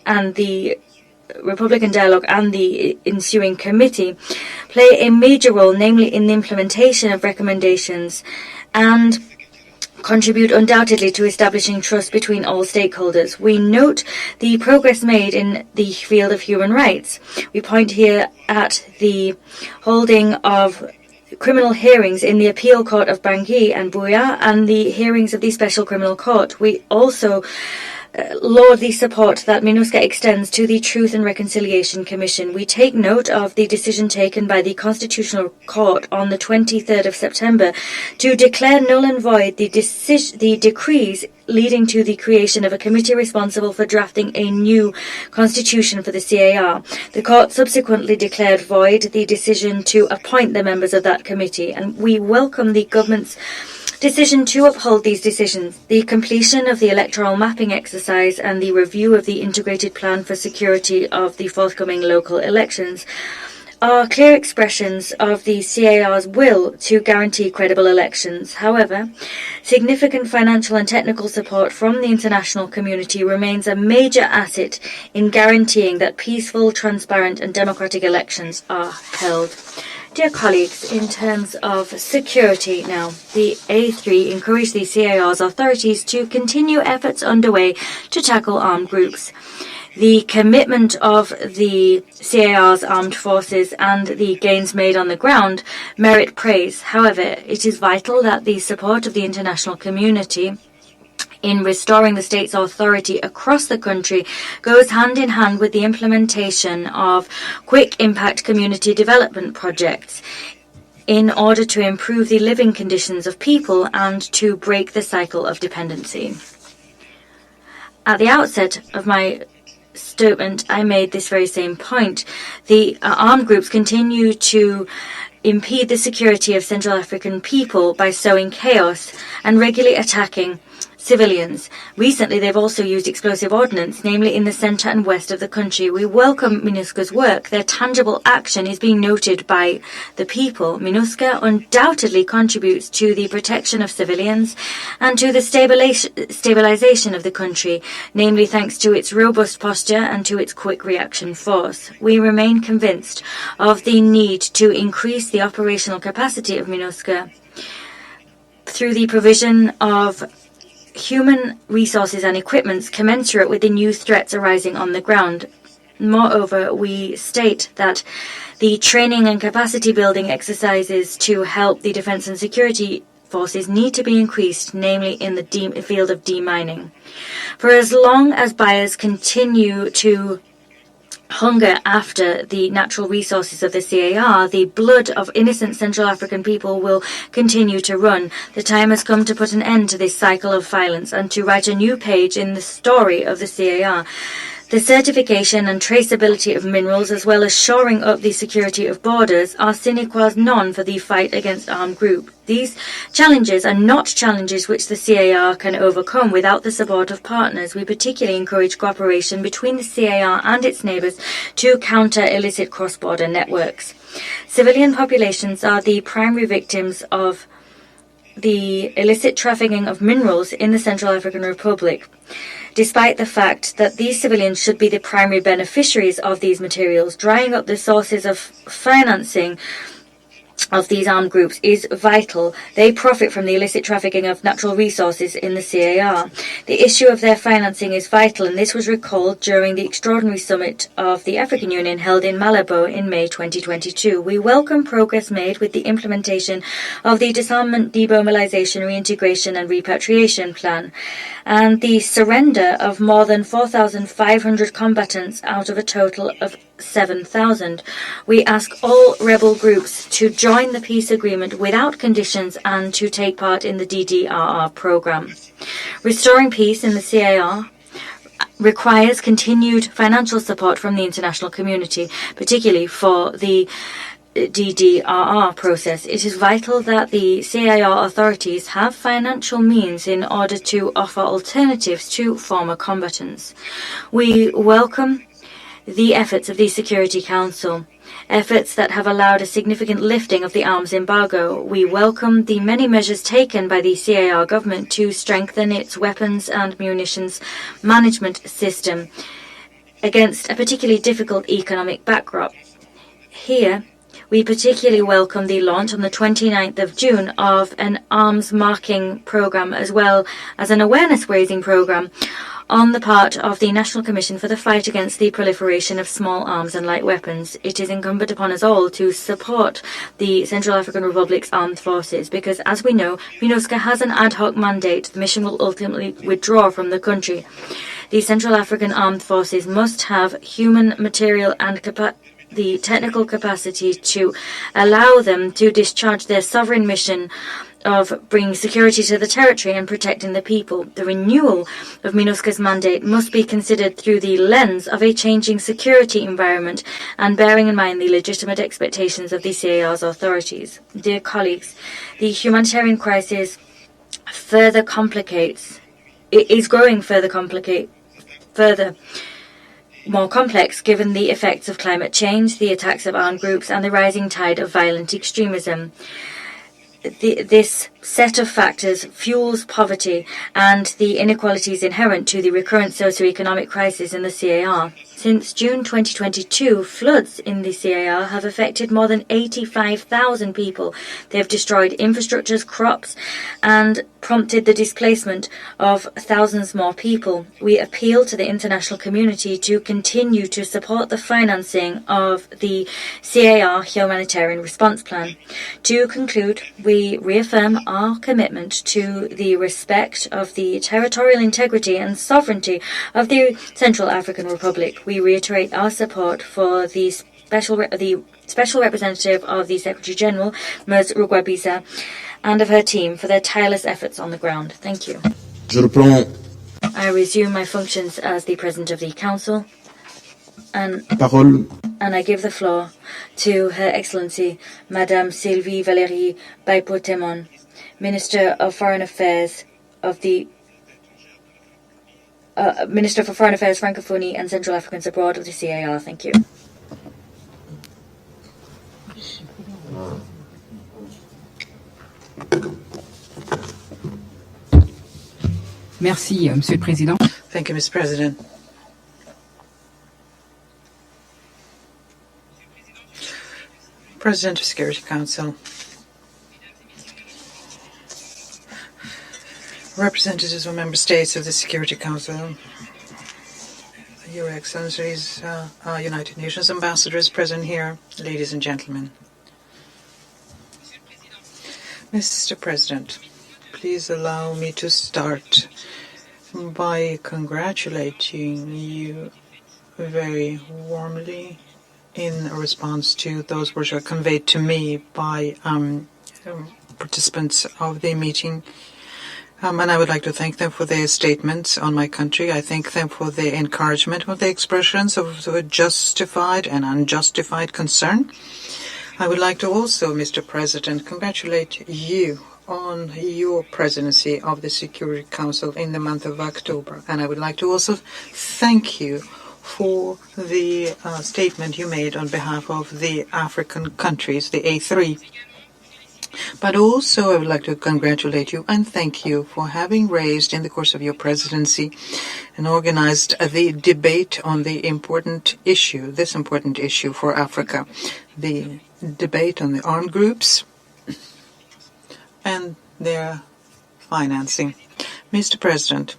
and the Republican Dialogue and the ensuing committee play a major role, namely in the implementation of recommendations and contribute undoubtedly to establishing trust between all stakeholders. We note the progress made in the field of human rights. We point here at the holding of criminal hearings in the Appeal Court of Bangui and Buea and the hearings of the Special Criminal Court. We also laud the support that MINUSCA extends to the Truth and Reconciliation Commission. We take note of the decision taken by the Constitutional Court on the 23rd of September to declare null and void the decrees leading to the creation of a committee responsible for drafting a new constitution for the CAR. The court subsequently declared void the decision to appoint the members of that committee, and we welcome the government's decision to uphold these decisions. The completion of the electoral mapping exercise and the review of the integrated plan for security of the forthcoming local elections are clear expressions of the CAR's will to guarantee credible elections. However, significant financial and technical support from the international community remains a major asset in guaranteeing that peaceful, transparent and democratic elections are held. Dear colleagues, in terms of security now, the A3 encouraged the CAR's authorities to continue efforts underway to tackle armed groups. The commitment of the CAR's armed forces and the gains made on the ground merit praise. However, it is vital that the support of the international community in restoring the state's authority across the country goes hand in hand with the implementation of quick impact community development projects in order to improve the living conditions of people and to break the cycle of dependency. At the outset of my statement, I made this very same point. The armed groups continue to impede the security of Central African people by sowing chaos and regularly attacking civilians. Recently, they've also used explosive ordnance, namely in the centre and west of the country. We welcome MINUSCA's work. Their tangible action is being noted by the people. MINUSCA undoubtedly contributes to the protection of civilians and to the stabilization of the country, namely thanks to its robust posture and to its quick reaction force. We remain convinced of the need to increase the operational capacity of MINUSCA through the provision of human resources and equipment commensurate with the new threats arising on the ground. Moreover, we state that the training and capacity building exercises to help the defense and security forces need to be increased, namely in the field of demining. For as long as buyers continue to hunger after the natural resources of the CAR, the blood of innocent Central African people will continue to run. The time has come to put an end to this cycle of violence and to write a new page in the story of the CAR. The certification and traceability of minerals, as well as shoring up the security of borders, are sine qua non for the fight against armed groups. These challenges are not challenges which the CAR can overcome without the support of partners. We particularly encourage cooperation between the CAR and its neighbours to counter illicit cross-border networks. Civilian populations are the primary victims of the illicit trafficking of minerals in the Central African Republic, despite the fact that these civilians should be the primary beneficiaries of these materials. Drying up the sources of financing of these armed groups is vital. They profit from the illicit trafficking of natural resources in the CAR. The issue of their financing is vital, and this was recalled during the extraordinary summit of the African Union held in Malabo in May 2022. We welcome progress made with the implementation of the Disarmament, Demobilization, Reintegration and Repatriation Plan, and the surrender of more than 4,500 combatants out of a total of 7,000. We ask all rebel groups to join the peace agreement without conditions and to take part in the DDRR program. Restoring peace in the CAR requires continued financial support from the international community, particularly for the DDRR process. It is vital that the CAR authorities have financial means in order to offer alternatives to former combatants. We welcome the efforts of the Security Council, efforts that have allowed a significant lifting of the arms embargo. We welcome the many measures taken by the CAR government to strengthen its weapons and munitions management system against a particularly difficult economic backdrop. Here, we particularly welcome the launch on the 29th of June of an arms marking program, as well as an awareness-raising program on the part of the National Commission for the Fight Against the Proliferation of Small Arms and Light Weapons. It is incumbent upon us all to support the Central African Republic's armed forces because, as we know, MINUSCA has an ad hoc mandate. The mission will ultimately withdraw from the country. The Central African Armed Forces must have human, material and the technical capacity to allow them to discharge their sovereign mission of bringing security to the territory and protecting the people. The renewal of MINUSCA's mandate must be considered through the lens of a changing security environment and bearing in mind the legitimate expectations of the CAR's authorities. Dear colleagues, the humanitarian crisis is growing more complex given the effects of climate change, the attacks of armed groups and the rising tide of violent extremism. This set of factors fuels poverty and the inequalities inherent to the recurrent socio-economic crisis in the CAR. Since June 2022, floods in the CAR have affected more than 85,000 people. They have destroyed infrastructures, crops, and prompted the displacement of thousands more people. We appeal to the international community to continue to support the financing of the CAR Humanitarian Response Plan. To conclude, we reaffirm our commitment to the respect of the territorial integrity and sovereignty of the Central African Republic. We reiterate our support for the special representative of the Secretary General, Ms. Rugwabiza, and of her team for their tireless efforts on the ground. Thank you. I resume my functions as the President of the Council, and I give the floor to Her Excellency, Madame Sylvie Valérie Baipo-Témon, Minister of Foreign Affairs of the Minister for Foreign Affairs, Francophonie and Central Africans Abroad of the CAR. Thank you. Merci, Monsieur le Président. Thank you, Mr. President. President of Security Council, representatives of member states of the Security Council, Your Excellencies, United Nations ambassadors present here, ladies and gentlemen. Mr. President, please allow me to start by congratulating you very warmly in response to those words that are conveyed to me by participants of the meeting. And I would like to thank them for their statements on my country. I thank them for their encouragement, for their expressions of justified and unjustified concern. I would like to also, Mr. President, congratulate you on your presidency of the Security Council in the month of October. And I would like to also thank you for the statement you made on behalf of the African countries, the A3. But also I would like to congratulate you and thank you for having raised in the course of your presidency and organized the debate on the important issue, this important issue for Africa, the debate on the armed groups and their financing. Mr. President,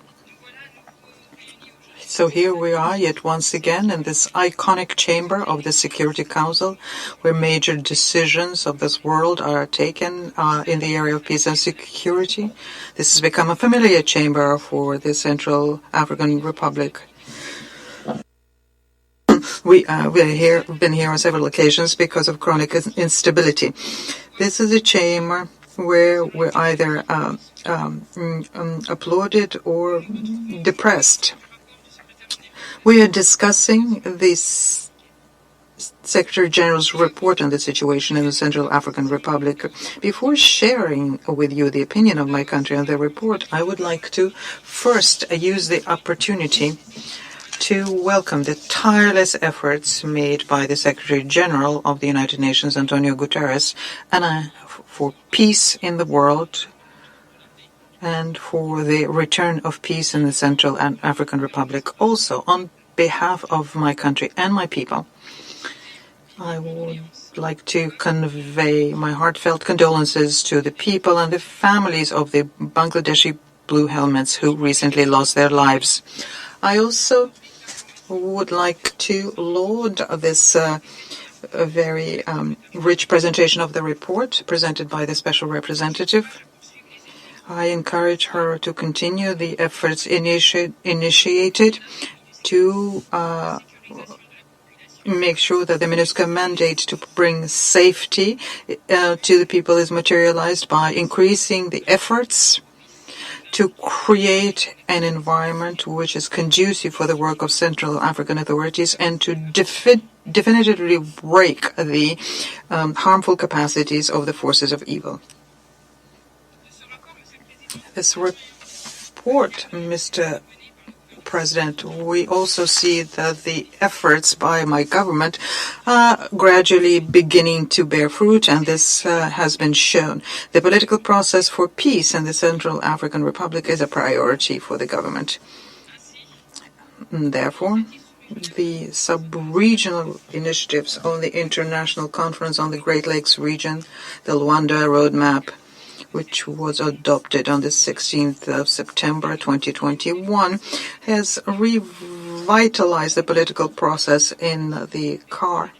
so here we are yet once again in this iconic chamber of the Security Council, where major decisions of this world are taken in the area of peace and security. This has become a familiar chamber for the Central African Republic. We've been here on several occasions because of chronic instability. This is a chamber where we're either applauded or depressed. We are discussing the Secretary General's report on the situation in the Central African Republic. Before sharing with you the opinion of my country on the report, I would like to first use the opportunity to welcome the tireless efforts made by the Secretary General of the United Nations, Antonio Guterres, and for peace in the world and for the return of peace in the Central African Republic. Also, on behalf of my country and my people, I would like to convey my heartfelt condolences to the people and the families of the Bangladeshi Blue Helmets who recently lost their lives. I also would like to laud this very rich presentation of the report presented by the Special Representative. I encourage her to continue the efforts initiated to make sure that the MINUSCA mandate to bring safety to the people is materialized by increasing the efforts to create an environment which is conducive for the work of Central African authorities and to definitively break the harmful capacities of the forces of evil. This report, Mr. President, we also see that the efforts by my government are gradually beginning to bear fruit, and this has been shown. The political process for peace in the Central African Republic is a priority for the government. And therefore, the sub-regional initiatives on the International Conference on the Great Lakes region, the Luanda Roadmap, which was adopted on the 16th of September 2021, has revitalized the political process in the CAR,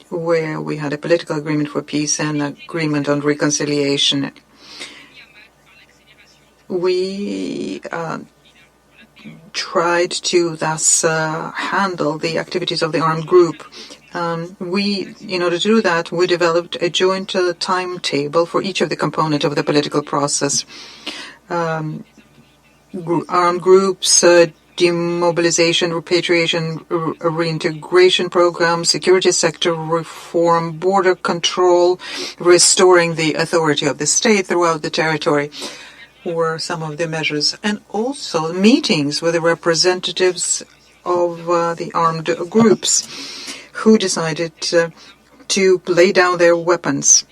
where we had a political agreement for peace and agreement on reconciliation. We tried to thus handle the activities of the armed group. In order to do that, we developed a joint timetable for each of the components of the political process. Armed groups, demobilization, repatriation, reintegration program, security sector reform, border control, restoring the authority of the state throughout the territory were some of the measures. And also meetings with the representatives of the armed groups, who decided to lay down their weapons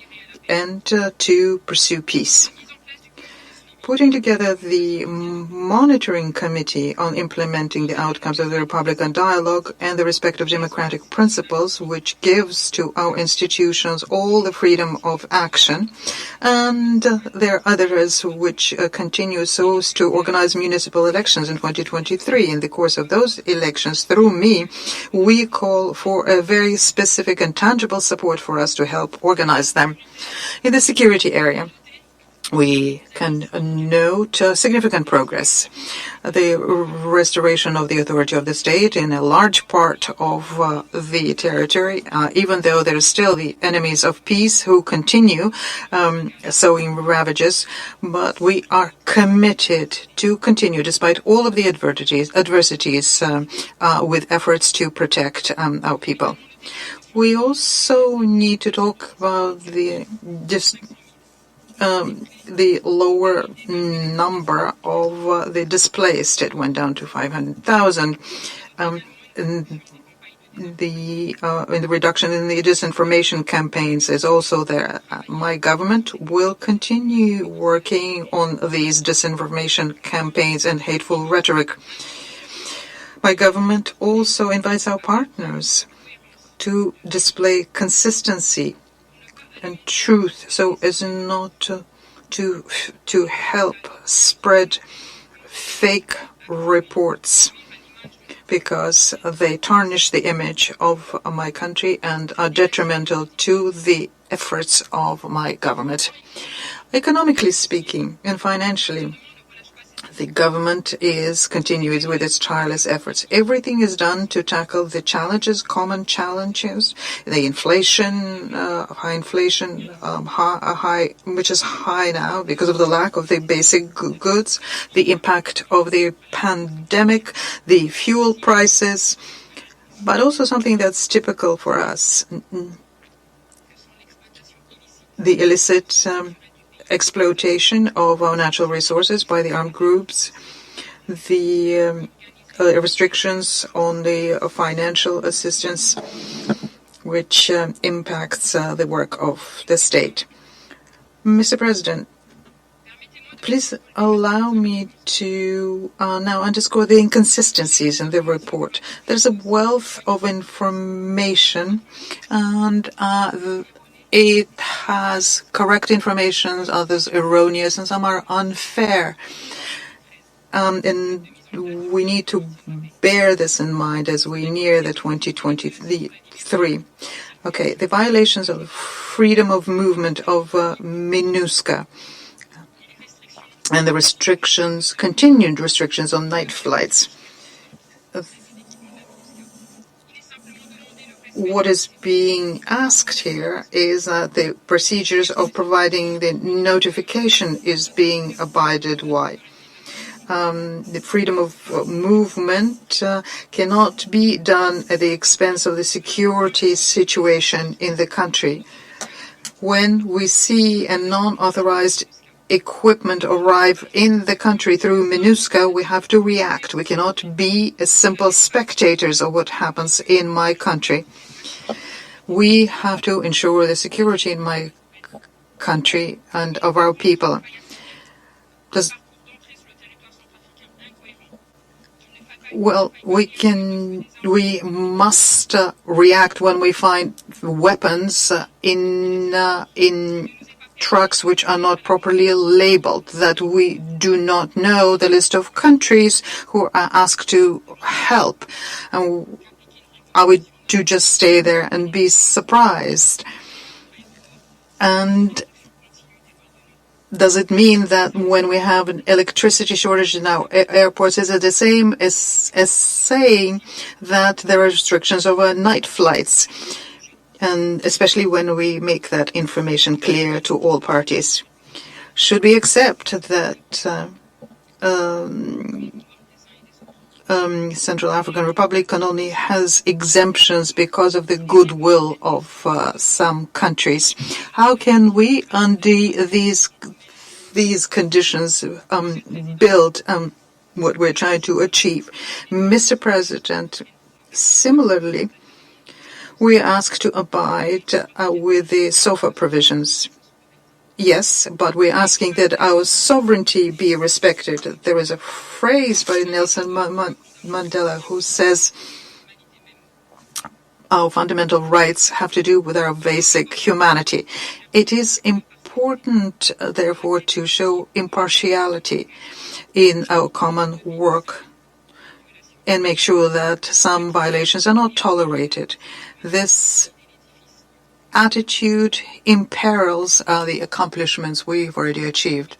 and to pursue peace. putting together the monitoring committee on implementing the outcomes of the Republican dialogue and the respect of democratic principles, which gives to our institutions all the freedom of action. And there are others which continue so as to organize municipal elections in 2023. In the course of those elections, through me, we call for a very specific and tangible support for us to help organize them. In the security area, we can note significant progress. The restoration of the authority of the state in a large part of the territory, even though there are still the enemies of peace who continue sowing ravages, but we are committed to continue, despite all of the adversities, with efforts to protect our people. We also need to talk about the lower number of the displaced. It went down to 500,000. In the reduction in the disinformation campaigns is also there. My government will continue working on these disinformation campaigns and hateful rhetoric. My government also invites our partners to display consistency and truth, so as not to help spread fake reports, because they tarnish the image of my country and are detrimental to the efforts of my government. Economically speaking and financially, the government continues with its tireless efforts. Everything is done to tackle the challenges, common challenges, the inflation, high inflation, which is high now because of the lack of the basic goods, the impact of the pandemic, the fuel prices, but also something that's typical for us, the illicit exploitation of our natural resources by the armed groups, the restrictions on the financial assistance, which impacts the work of the state. Mr. President, please allow me to now underscore the inconsistencies in the report. There's a wealth of information, and it has correct information, others erroneous, and some are unfair. And we need to bear this in mind as we near the 2023. Okay, the violations of freedom of movement of MINUSCA and the continued restrictions on night flights. What is being asked here is that the procedures of providing the notification is being abided by. The freedom of movement cannot be done at the expense of the security situation in the country. When we see a non-authorized equipment arrive in the country through MINUSCA, we have to react. We cannot be as simple spectators of what happens in my country. We have to ensure the security in my country and of our people. We must react when we find weapons in trucks which are not properly labeled, that we do not know the list of countries who are asked to help. And are we to just stay there and be surprised? And does it mean that when we have an electricity shortage in our airports, is it the same as saying that there are restrictions over night flights? And especially when we make that information clear to all parties. Should we accept that Central African Republic only has exemptions because of the goodwill of some countries? How can we, under these conditions, build what we're trying to achieve? Mr. President, similarly, we are asked to abide with the SOFA provisions. Yes, but we're asking that our sovereignty be respected. There is a phrase by Nelson Mandela who says our fundamental rights have to do with our basic humanity. It is important, therefore, to show impartiality in our common work and make sure that some violations are not tolerated. This attitude imperils the accomplishments we've already achieved.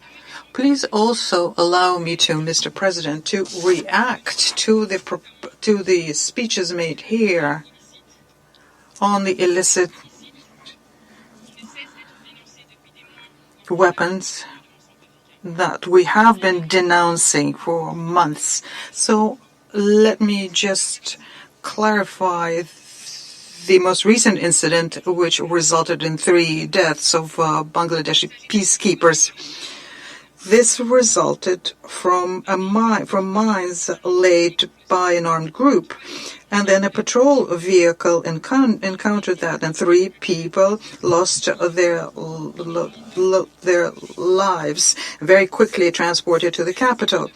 Please also allow me to, Mr. President, to react to the speeches made here on the illicit weapons that we have been denouncing for months. So let me just clarify the most recent incident, which resulted in 3 deaths of Bangladeshi peacekeepers. This resulted from mines laid by an armed group, and then a patrol vehicle encountered that, and 3 people lost their lives, very quickly transported to the capital.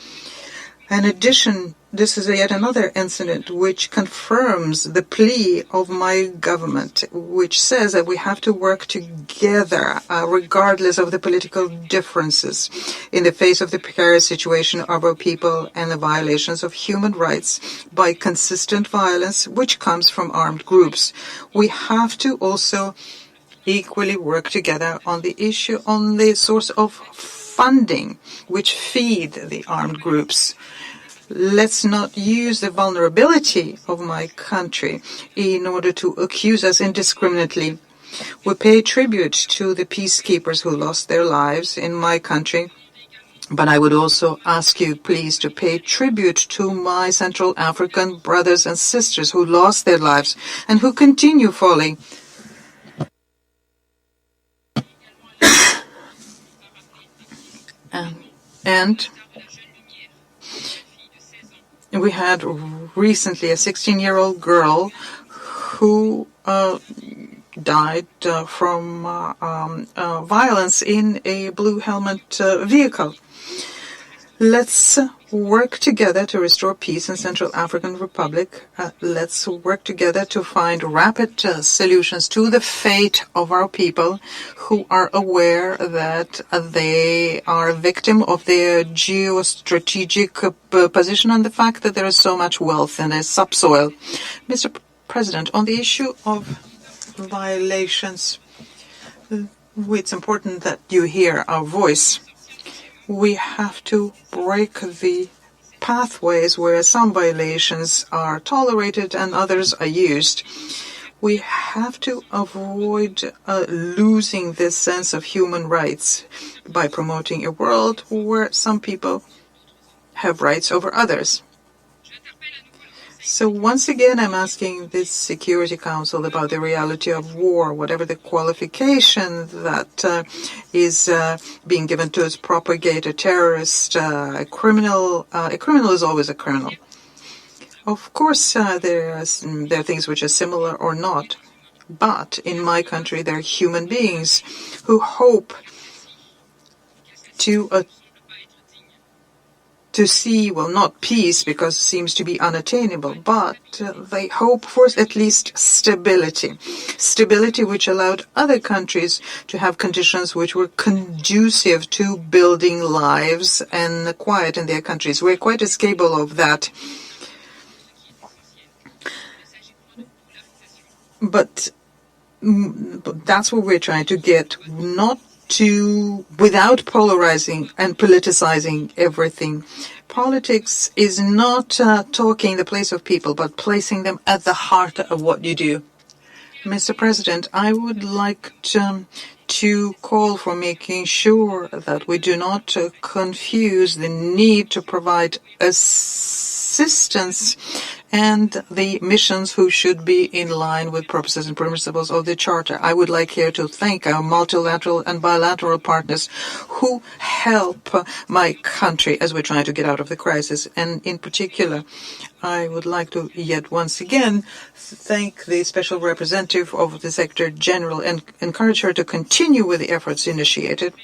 In addition, this is yet another incident which confirms the plea of my government, which says that we have to work together, regardless of the political differences, in the face of the precarious situation of our people and the violations of human rights by consistent violence which comes from armed groups. We have to also equally work together on the issue, on the source of funding which feed the armed groups. Let's not use the vulnerability of my country in order to accuse us indiscriminately. We pay tribute to the peacekeepers who lost their lives in my country, but I would also ask you, please, to pay tribute to my Central African brothers and sisters who lost their lives and who continue falling. And we had recently a 16-year-old girl who died from violence in a blue helmet vehicle. Let's work together to restore peace in Central African Republic. Let's work together to find rapid solutions to the fate of our people who are aware that they are a victim of their geostrategic position and the fact that there is so much wealth in their subsoil. Mr. President, on the issue of violations, it's important that you hear our voice. We have to break the pathways where some violations are tolerated and others are used. We have to avoid losing this sense of human rights by promoting a world where some people have rights over others. So once again, I'm asking this Security Council about the reality of war, whatever the qualification that is being given to us, propagate a terrorist, a criminal. A criminal is always a criminal. Of course, there are things which are similar or not, but in my country, there are human beings who hope to see, well, not peace, because it seems to be unattainable, but they hope for at least stability. Stability which allowed other countries to have conditions which were conducive to building lives and quiet in their countries. We're quite capable of that. But that's what we're trying to get, without polarizing and politicizing everything. Politics is not talking the place of people, but placing them at the heart of what you do. Mr. President, I would like to call for making sure that we do not confuse the need to provide assistance and the missions who should be in line with purposes and principles of the Charter. I would like here to thank our multilateral and bilateral partners who help my country as we're trying to get out of the crisis. And in particular, I would like to yet once again thank the Special Representative of the Secretary General and encourage her to continue with the efforts initiated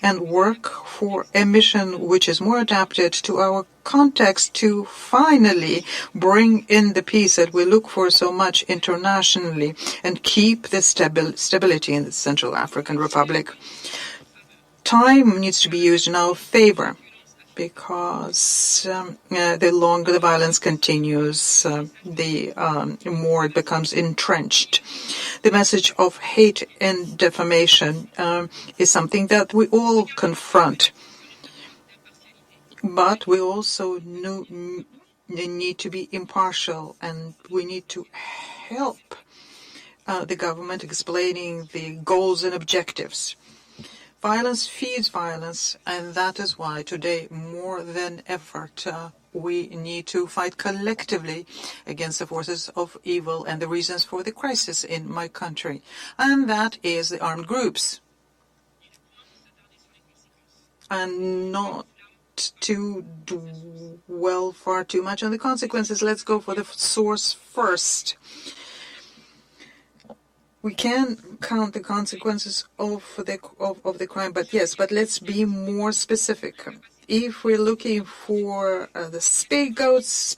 and work for a mission which is more adapted to our context to finally bring in the peace that we look for so much internationally and keep the stability in the Central African Republic. Time needs to be used in our favor, because the longer the violence continues, the more it becomes entrenched. The message of hate and defamation is something that we all confront, but we also need to be impartial, and we need to help the government explaining the goals and objectives. Violence feeds violence, and that is why today, more than ever, we need to fight collectively against the forces of evil and the reasons for the crisis in my country. And that is the armed groups. And not to dwell far too much on the consequences, let's go for the source first. We can count the consequences of the crime, but let's be more specific. If we're looking for the scapegoats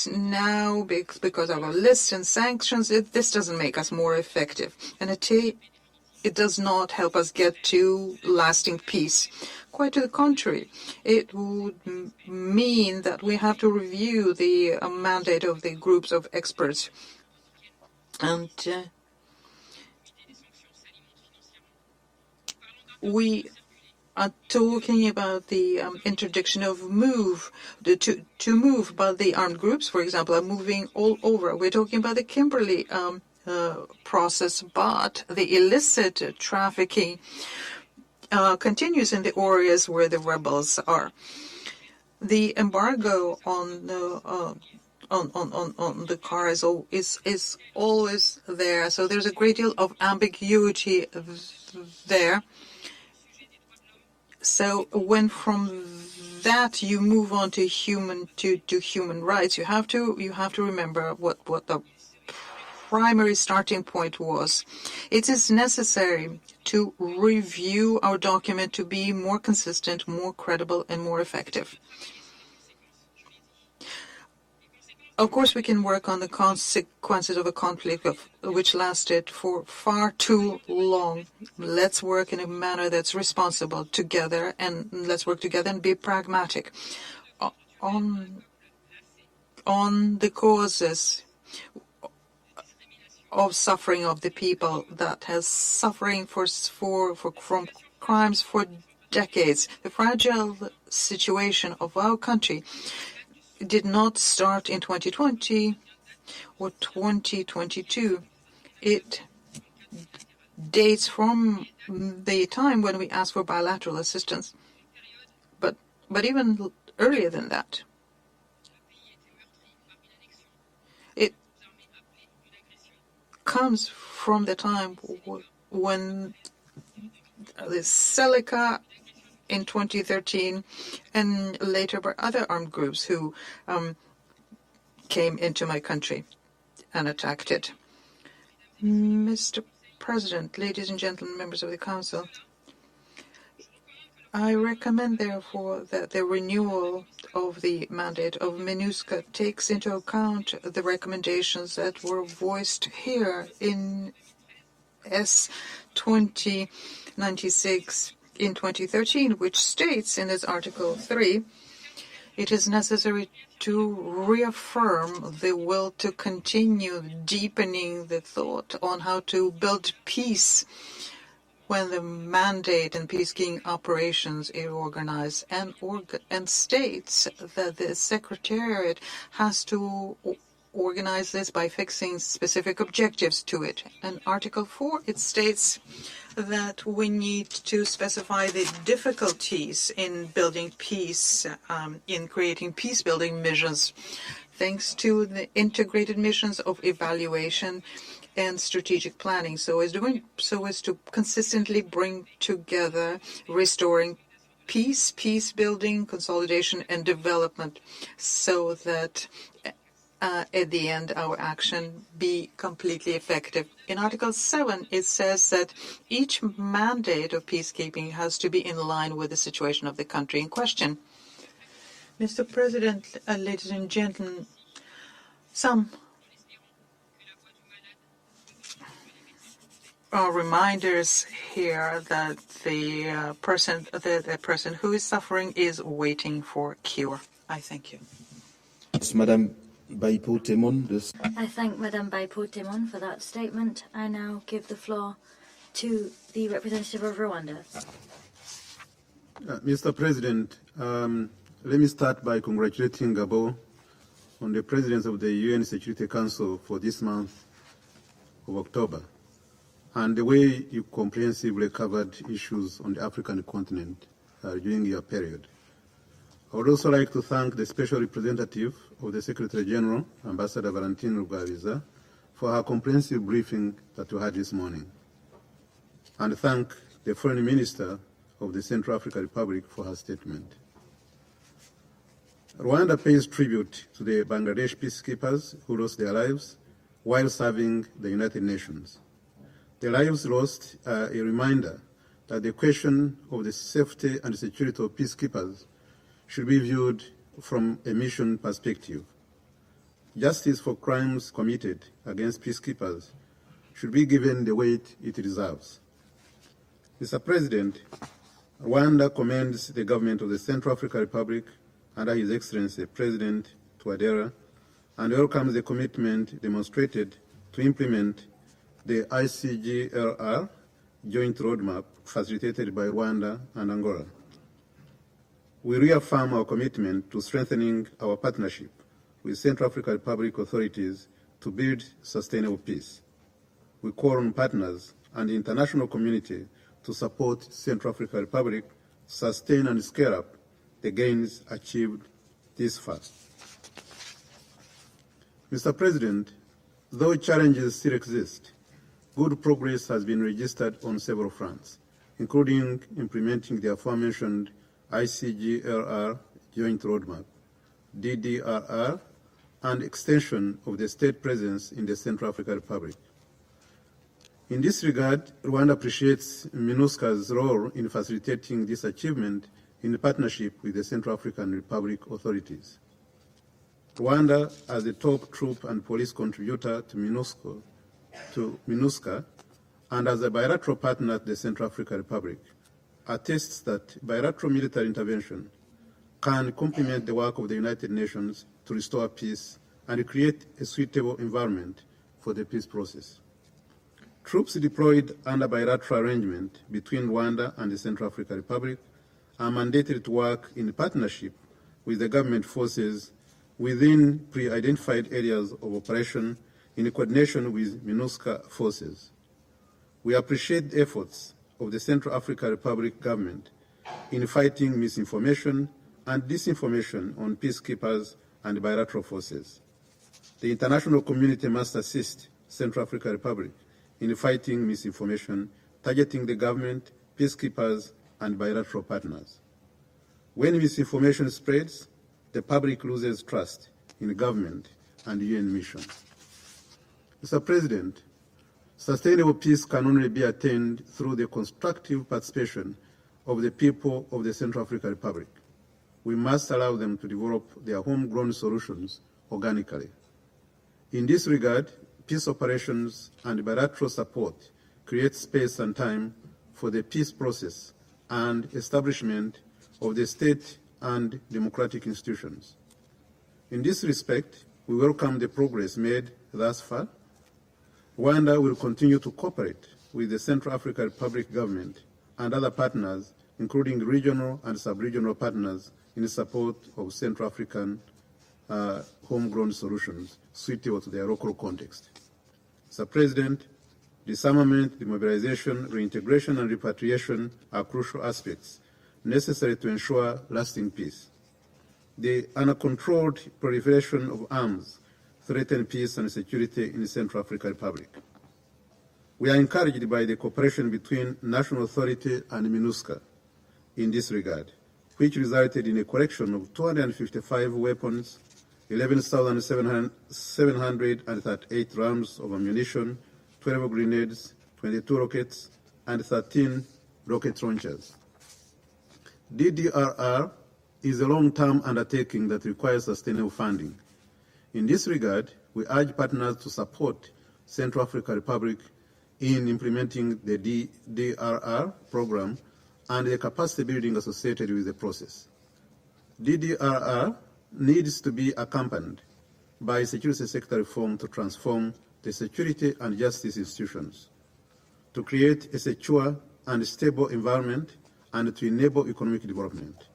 now because of our lists and sanctions, this doesn't make us more effective, and it does not help us get to lasting peace. Quite to the contrary, it would mean that we have to review the mandate of the groups of experts. And we are talking about the interdiction of to move, but the armed groups, for example, are moving all over. We're talking about the Kimberley process, but the illicit trafficking continues in the areas where the rebels are. The embargo on the car is always there, so there's a great deal of ambiguity there. So when from that you move on to human rights, you have to remember what the primary starting point was. It is necessary to review our document to be more consistent, more credible, and more effective. Of course, we can work on the consequences of a conflict which lasted for far too long. Let's work in a manner that's responsible together, and let's work together and be pragmatic. On the causes of suffering of the people that has suffering from crimes for decades, the fragile situation of our country did not start in 2020 or 2022. It dates from the time when we asked for bilateral assistance, but even earlier than that. It comes from the time when the Seleka in 2013, and later by other armed groups who came into my country and attacked it. Mr. President, ladies and gentlemen, members of the Council, I recommend, therefore, that the renewal of the mandate of MINUSCA takes into account the recommendations that were voiced here in S-2096 in 2013, which states in its Article 3, it is necessary to reaffirm the will to continue deepening the thought on how to build peace when the mandate and peacekeeping operations are organized, and states that the Secretariat has to organize this by fixing specific objectives to it. And Article 4, it states that we need to specify the difficulties in building peace, in creating peace-building missions. thanks to the integrated missions of evaluation and strategic planning, so as to consistently bring together restoring peace, peace building, consolidation, and development, so that at the end our action be completely effective. In Article 7, it says that each mandate of peacekeeping has to be in line with the situation of the country in question. Mr. President, ladies and gentlemen, some reminders here that the person who is suffering is waiting for cure. I thank you. Madame Baipo Temon. I thank Madame Baipo Temon for that statement. I now give the floor to the representative of Rwanda. Mr. President, let me start by congratulating Gabon on the presidency of the UN Security Council for this month of October, and the way you comprehensively covered issues on the African continent during your period. I would also like to thank the Special Representative of the Secretary General, Ambassador Valentine Rugwabiza, for her comprehensive briefing that we had this morning, and thank the Foreign Minister of the Central African Republic for her statement. Rwanda pays tribute to the Bangladesh peacekeepers who lost their lives while serving the United Nations. The lives lost are a reminder that the question of the safety and security of peacekeepers should be viewed from a mission perspective. Justice for crimes committed against peacekeepers should be given the weight it deserves. Mr. President, Rwanda commends the government of the Central African Republic under His Excellency President Touadera and welcomes the commitment demonstrated to implement the ICGLR joint roadmap facilitated by Rwanda and Angola. We reaffirm our commitment to strengthening our partnership with Central African Republic authorities to build sustainable peace. We call on partners and the international community to support Central African Republic, sustain and scale up the gains achieved this far. Mr. President, though challenges still exist, good progress has been registered on several fronts, including implementing the aforementioned ICGLR Joint Roadmap, DDRR, and extension of the state presence in the Central African Republic. In this regard, Rwanda appreciates MINUSCA's role in facilitating this achievement in partnership with the Central African Republic authorities. Rwanda, as the top troop and police contributor to MINUSCA, and as a bilateral partner at the Central African Republic, attests that bilateral military intervention can complement the work of the United Nations to restore peace and create a suitable environment for the peace process. Troops deployed under bilateral arrangement between Rwanda and the Central African Republic are mandated to work in partnership with the government forces within pre-identified areas of operation in coordination with MINUSCA forces. We appreciate the efforts of the Central African Republic government in fighting misinformation and disinformation on peacekeepers and bilateral forces. The international community must assist Central African Republic in fighting misinformation targeting the government, peacekeepers, and bilateral partners. When misinformation spreads, the public loses trust in government and UN mission. Mr. President, sustainable peace can only be attained through the constructive participation of the people of the Central African Republic. We must allow them to develop their homegrown solutions organically. In this regard, peace operations and bilateral support create space and time for the peace process and establishment of the state and democratic institutions. In this respect, we welcome the progress made thus far. Rwanda will continue to cooperate with the Central African Republic government and other partners, including regional and sub-regional partners, in support of Central African homegrown solutions suitable to their local context. Mr. President, disarmament, demobilization, reintegration, and repatriation are crucial aspects necessary to ensure lasting peace. the uncontrolled proliferation of arms threaten peace and security in the Central African Republic. We are encouraged by the cooperation between national authority and MINUSCA in this regard, which resulted in a collection of 255 weapons, 11,738 rounds of ammunition, 12 grenades, 22 rockets, and 13 rocket launchers. DDRR is a long-term undertaking that requires sustainable funding. In this regard, we urge partners to support Central African Republic in implementing the DDRR program and the capacity building associated with the process. DDRR needs to be accompanied by security sector reform to transform the security and justice institutions, to create a secure and stable environment, and to enable economic development.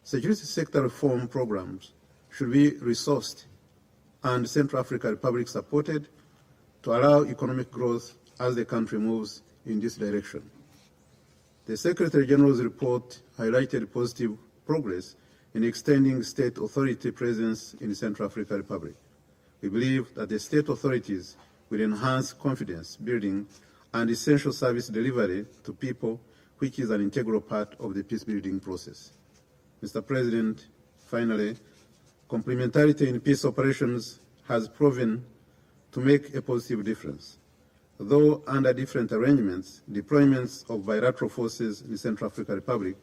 Security sector reform programs should be resourced and Central African Republic supported to allow economic growth as the country moves in this direction. The Secretary General's report highlighted positive progress in extending state authority presence in the Central African Republic. We believe that the state authorities will enhance confidence building and essential service delivery to people, which is an integral part of the peace-building process. Mr. President, finally, complementarity in peace operations has proven to make a positive difference. Though under different arrangements, deployments of bilateral forces in the Central African Republic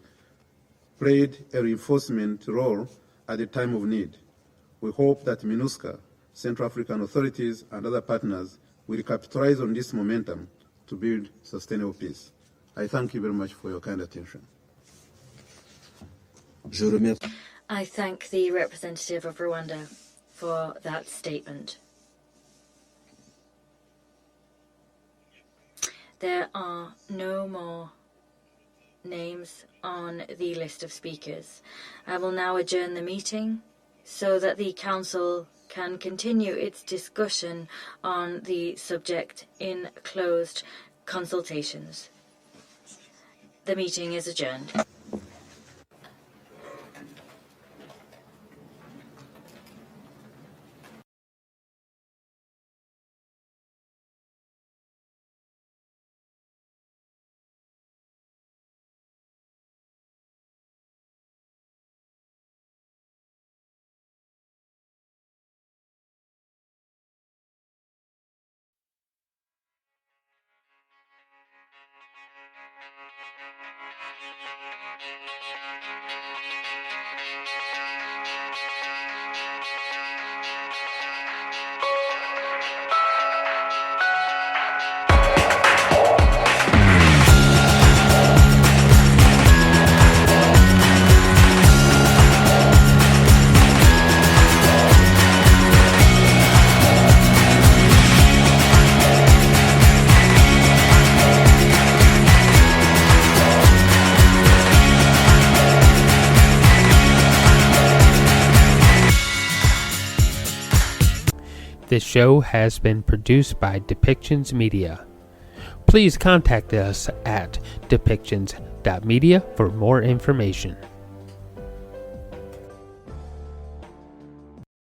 played a reinforcement role at the time of need. We hope that MINUSCA, Central African authorities, and other partners will capitalize on this momentum to build sustainable peace. I thank you very much for your kind attention. I thank the representative of Rwanda for that statement. There are no more names on the list of speakers. I will now adjourn the meeting so that the Council can continue its discussion on the subject in closed consultations. The meeting is adjourned. This show has been produced by Depictions Media. Please contact us at depictions.media for more information.